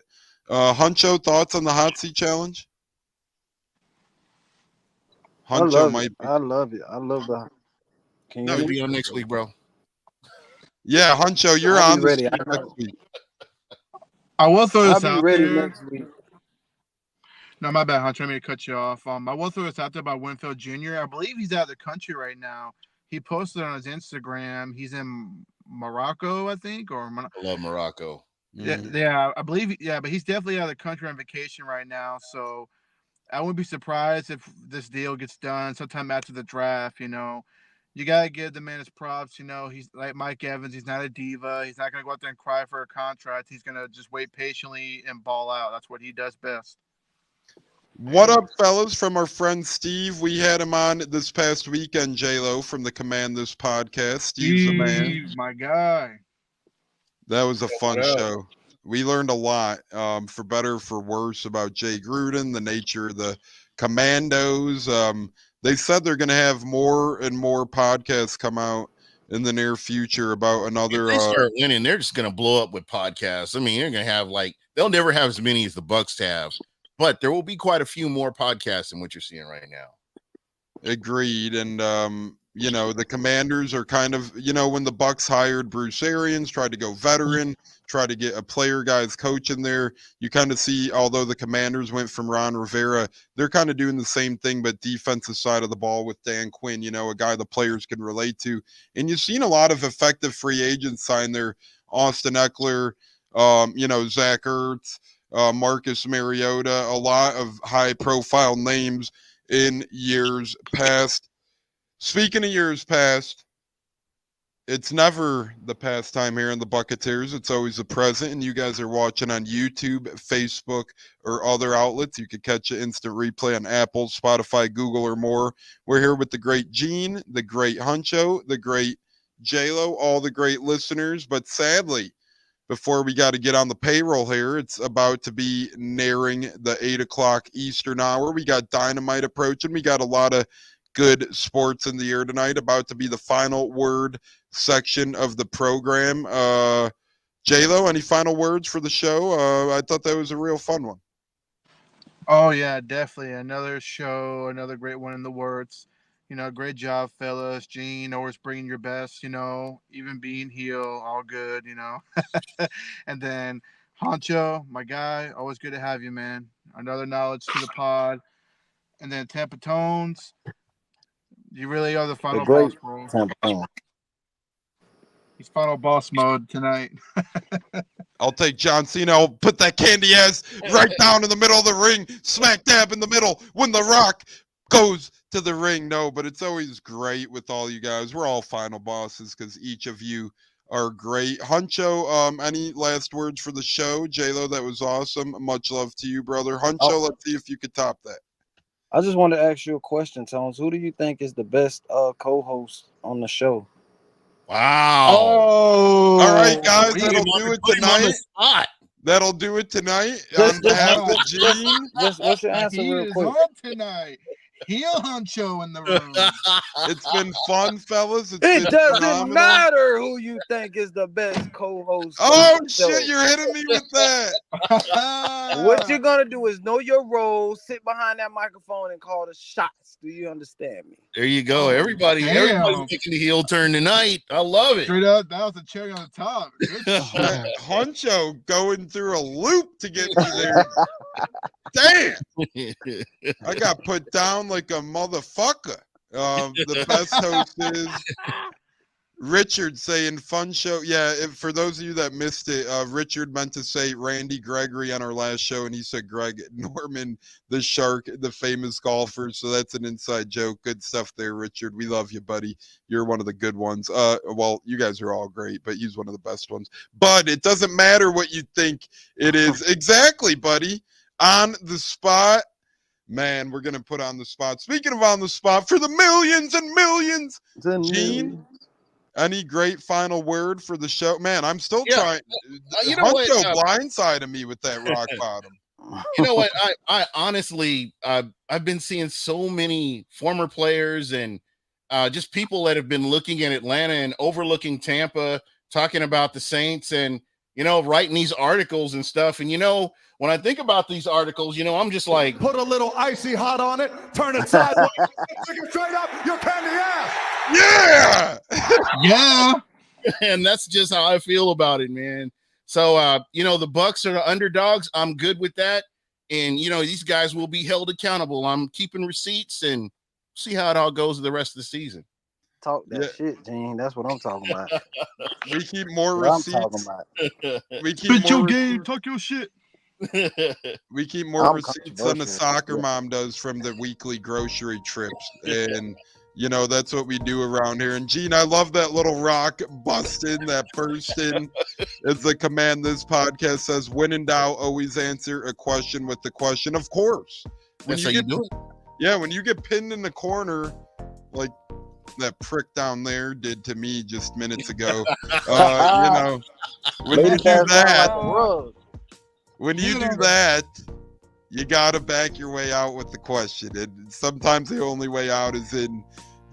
Huncho, thoughts on the hot seat challenge? Huncho might be. I love it. I love the. Can you No, hear we'll me? be on next week, bro. Yeah, Huncho, you're I'll on be this ready. week next week. I will throw I'll this be out ready there. next week. No, my bad, Hunter. I mean to cut you off. I will throw this out there about Winfield Jr. I believe he's out of the country right now. He posted on his Instagram. He's in Morocco, I think, or I love Morocco. yeah, I believe. Yeah, but he's definitely out of the country on vacation right now. So I wouldn't be surprised if this deal gets done sometime after the draft. You gotta give the man his props. He's like Mike Evans. He's not a diva. He's not gonna go out there and cry for a contract. He's gonna just wait patiently and ball out. That's what he does best. What up, fellas? From our friend Steve, we had him on this past weekend. J-Lo from the Command This podcast. Steve's the man. Steve, my guy. That was a fun show. We learned a lot, for better or for worse, about Jay Gruden, the nature of the Commandos. They said they're going to have more and more podcasts come out in the near future about another. If they start winning, they're just going to blow up with podcasts. I mean, they're going to have they'll never have as many as the Bucs have, but there will be quite a few more podcasts than what you're seeing right now. Agreed. And, the Commanders are kind of, when the Bucs hired Bruce Arians, tried to go veteran, try to get a player guys coach in there, you kind of see, although the Commanders went from Ron Rivera, they're kind of doing the same thing, but defensive side of the ball with Dan Quinn, a guy the players can relate to. And you've seen a lot of effective free agents sign there. Austin Eckler, Zach Ertz, Marcus Mariota, a lot of high profile names in years past. Speaking of years past, it's never the past time here in the Buccateers. It's always the present, and you guys are watching on YouTube, Facebook, or other outlets. You can catch an instant replay on Apple, Spotify, Google, or more. We're here with the great Gene, the great Huncho, the great J-Lo, all the great listeners. But sadly, before we got to get on the payroll here, it's about to be nearing the 8 o'clock Eastern hour. We got Dynamite approaching. We got a lot of good sports in the air tonight, about to be the final word section of the program. J-Lo, any final words for the show? I thought that was a real fun one. Oh, yeah, definitely. Another show, another great one in the works. Great job, fellas. Gene, always bringing your best, even being heel, all good, And then Honcho, my guy, always good to have you, man. Another knowledge to the pod. And then Tampa Tones, you really are the final boss, bro. Tampa Tones. He's final boss mode tonight. I'll take John Cena. I'll put that candy ass right down in the middle of the ring, smack dab in the middle when The Rock goes to the ring. No, but it's always great with all you guys. We're all final bosses because each of you are great. Huncho, any last words for the show? J-Lo, that was awesome. Much love to you, brother. Huncho, let's see if you could top that. I just wanted to ask you a question, Tones. Who do you think is the best co-host on the show? Wow. Oh, all right, guys, that'll do it tonight. That'll do it tonight. On behalf of Gene. What's your answer he real is quick? on tonight. Heel Huncho in the room. It's been fun, fellas. It been doesn't phenomenal. matter who you think is the best co-host. Oh, shit, you're hitting me with that. What you're going to do is know your role, sit behind that microphone, and call the shots. Do you understand me? There you go. Everybody's making the heel turn tonight. I love it. Straight up, that was the cherry on the top. Huncho going through a loop to get me there. Damn. I got put down like a motherfucker. The best host is Richard saying fun show. Yeah, for those of you that missed it, Richard meant to say Randy Gregory on our last show, and he said Greg Norman, the Shark, the famous golfer. So that's an inside joke. Good stuff there, Richard. We love you, buddy. You're one of the good ones. Well, you guys are all great, but he's one of the best ones. But it doesn't matter what you think it is. Exactly, buddy. On the spot. Man, we're going to put on the spot. Speaking of on the spot, for the millions and millions, Gene, any great final word for the show? Man, I'm still trying. You know what? Blindsided me with that rock bottom. You know what? I honestly, I've been seeing so many former players and just people that have been looking at Atlanta and overlooking Tampa, talking about the Saints and, writing these articles and stuff. And, when I think about these articles, I'm just like, put a little icy hot on it, turn it sideways, stick it straight up your candy ass. Yeah. Yeah. And that's just how I feel about it, man. So, the Bucs are the underdogs. I'm good with that. And, these guys will be held accountable. I'm keeping receipts and see how it all goes the rest of the season. Talk that shit, Gene. That's what I'm talking about. We keep more receipts. I'm talking about. We keep Spit your game. Talk your shit. We keep more receipts than the soccer mom does from the weekly grocery trips. And, that's what we do around here. And, Gene, I love that little rock busting, that bursting. It's the command this podcast says, when in doubt, always answer a question with the question. Of course. That's how you do it. Yeah, when you get pinned in the corner, like that prick down there did to me just minutes ago, when you do that, when you do that, you got to back your way out with the question. And sometimes the only way out is in,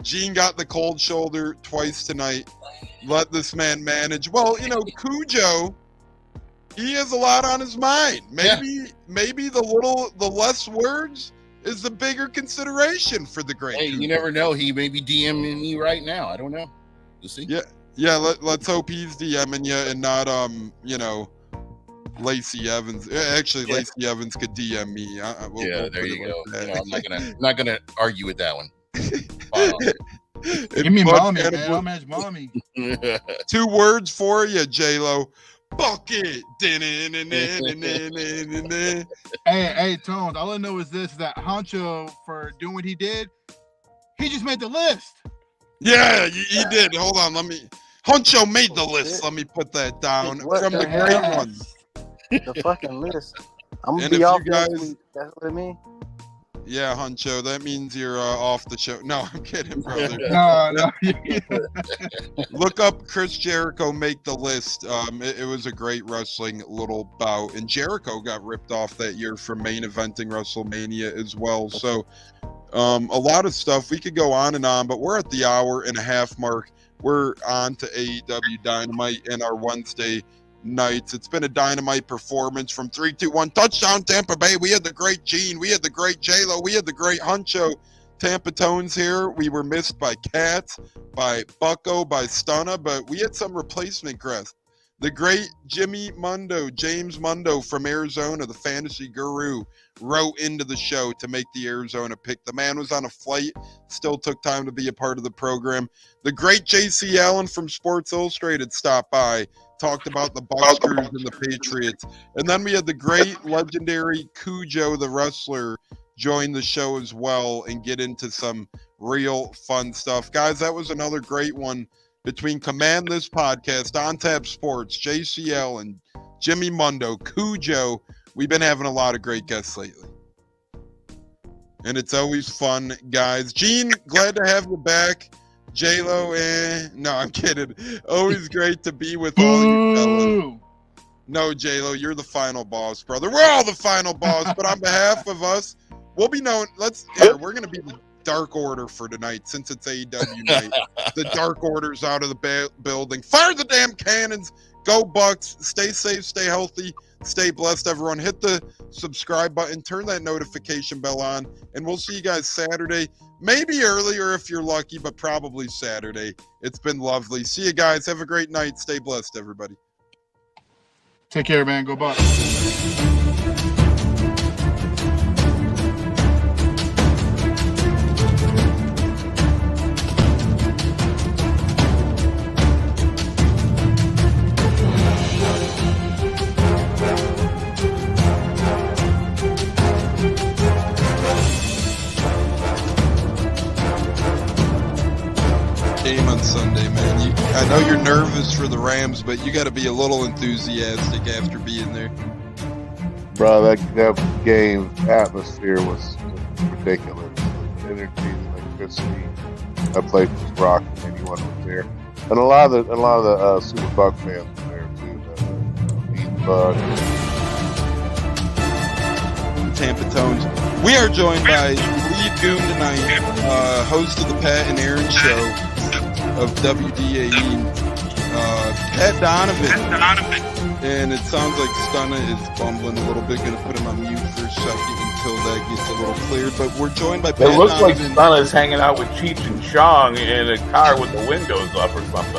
Gene got the cold shoulder twice tonight. Let this man manage. Well, Kujoe, he has a lot on his mind. Maybe the less words is the bigger consideration for the great. Hey, Kujoe. you never know. He may be DMing me right now. I don't know. We'll see. Yeah. Let's hope he's DMing you and not Lacey Evans. Actually, Yeah. Lacey Evans could DM me. We'll There put you it go. like that. I'm not gonna argue with that one. Give me mommy, man. I'll match mommy. 2 words for you, J-Lo. Bucket. Hey, Tones. All I know is this: that Honcho, for doing what he did, he just made the list. Yeah, he did. Hold on, Honcho made the list. Let me put that down What from the the hell? great one. The fucking list. I'm gonna And be if off you next guys- week. That's what I mean. Yeah, Honcho, that means you're off the show. No, I'm kidding, brother. No. Look up Chris Jericho make the list. It was a great wrestling little bout, and Jericho got ripped off that year from main eventing WrestleMania as well. So a lot of stuff. We could go on and on, but we're at the 1.5 hour mark. We're on to AEW Dynamite and our Wednesday nights. It's been a dynamite performance from 3, 2, 1 touchdown Tampa Bay. We had the great Gene, we had the great J-Lo, we had the great Honcho. Tampa Tones here. We were missed by Cat, by Bucko, by Stunna, but we had some replacement guests. The great James Mundo from Arizona, the fantasy guru, wrote into the show to make the Arizona pick. The man was on a flight, still took time to be a part of the program. The great JC Allen from Sports Illustrated stopped by, talked about the Bucs crews and the Patriots. And then we had the great legendary Kujoe, the wrestler, join the show as well and get into some real fun stuff. Guys, that was another great one between Command This Podcast, On Tap Sports, JC Allen, Jimmy Mundo, Kujoe. We've been having a lot of great guests lately. And it's always fun, guys. Gene, glad to have you back. J-Lo, no, I'm kidding. Always great to be with all you fellas. No, J-Lo, you're the final boss, brother. We're all the final boss, but on behalf of us, we'll be known. We're going to be the Dark Order for tonight since it's AEW night. The Dark Order's out of the building. Fire the damn cannons. Go Bucs. Stay safe, stay healthy, stay blessed, everyone. Hit the subscribe button, turn that notification bell on, and we'll see you guys Saturday. Maybe earlier if you're lucky, but probably Saturday. It's been lovely. See you guys. Have a great night. Stay blessed, everybody. Take care, man. Go Bucs. Game on Sunday, man. I know you're nervous for the Rams, but you got to be a little enthusiastic after being there. Bro, that game atmosphere was just ridiculous. The energy, the electricity. That place was rocking. Anyone was there, and a lot of the Super Buck fans were there too. The Bucs. Tampa Tones. We are joined by Lee Goon tonight, host of the Pat and Aaron Show of WDAE, Pat Donovan. And it sounds like Stunna is bumbling a little bit. Going to put him on mute for a second until that gets a little cleared. But we're joined by Pat It looks like Donovan. Stunna's hanging out with Cheech and Chong in a car with the windows up or something.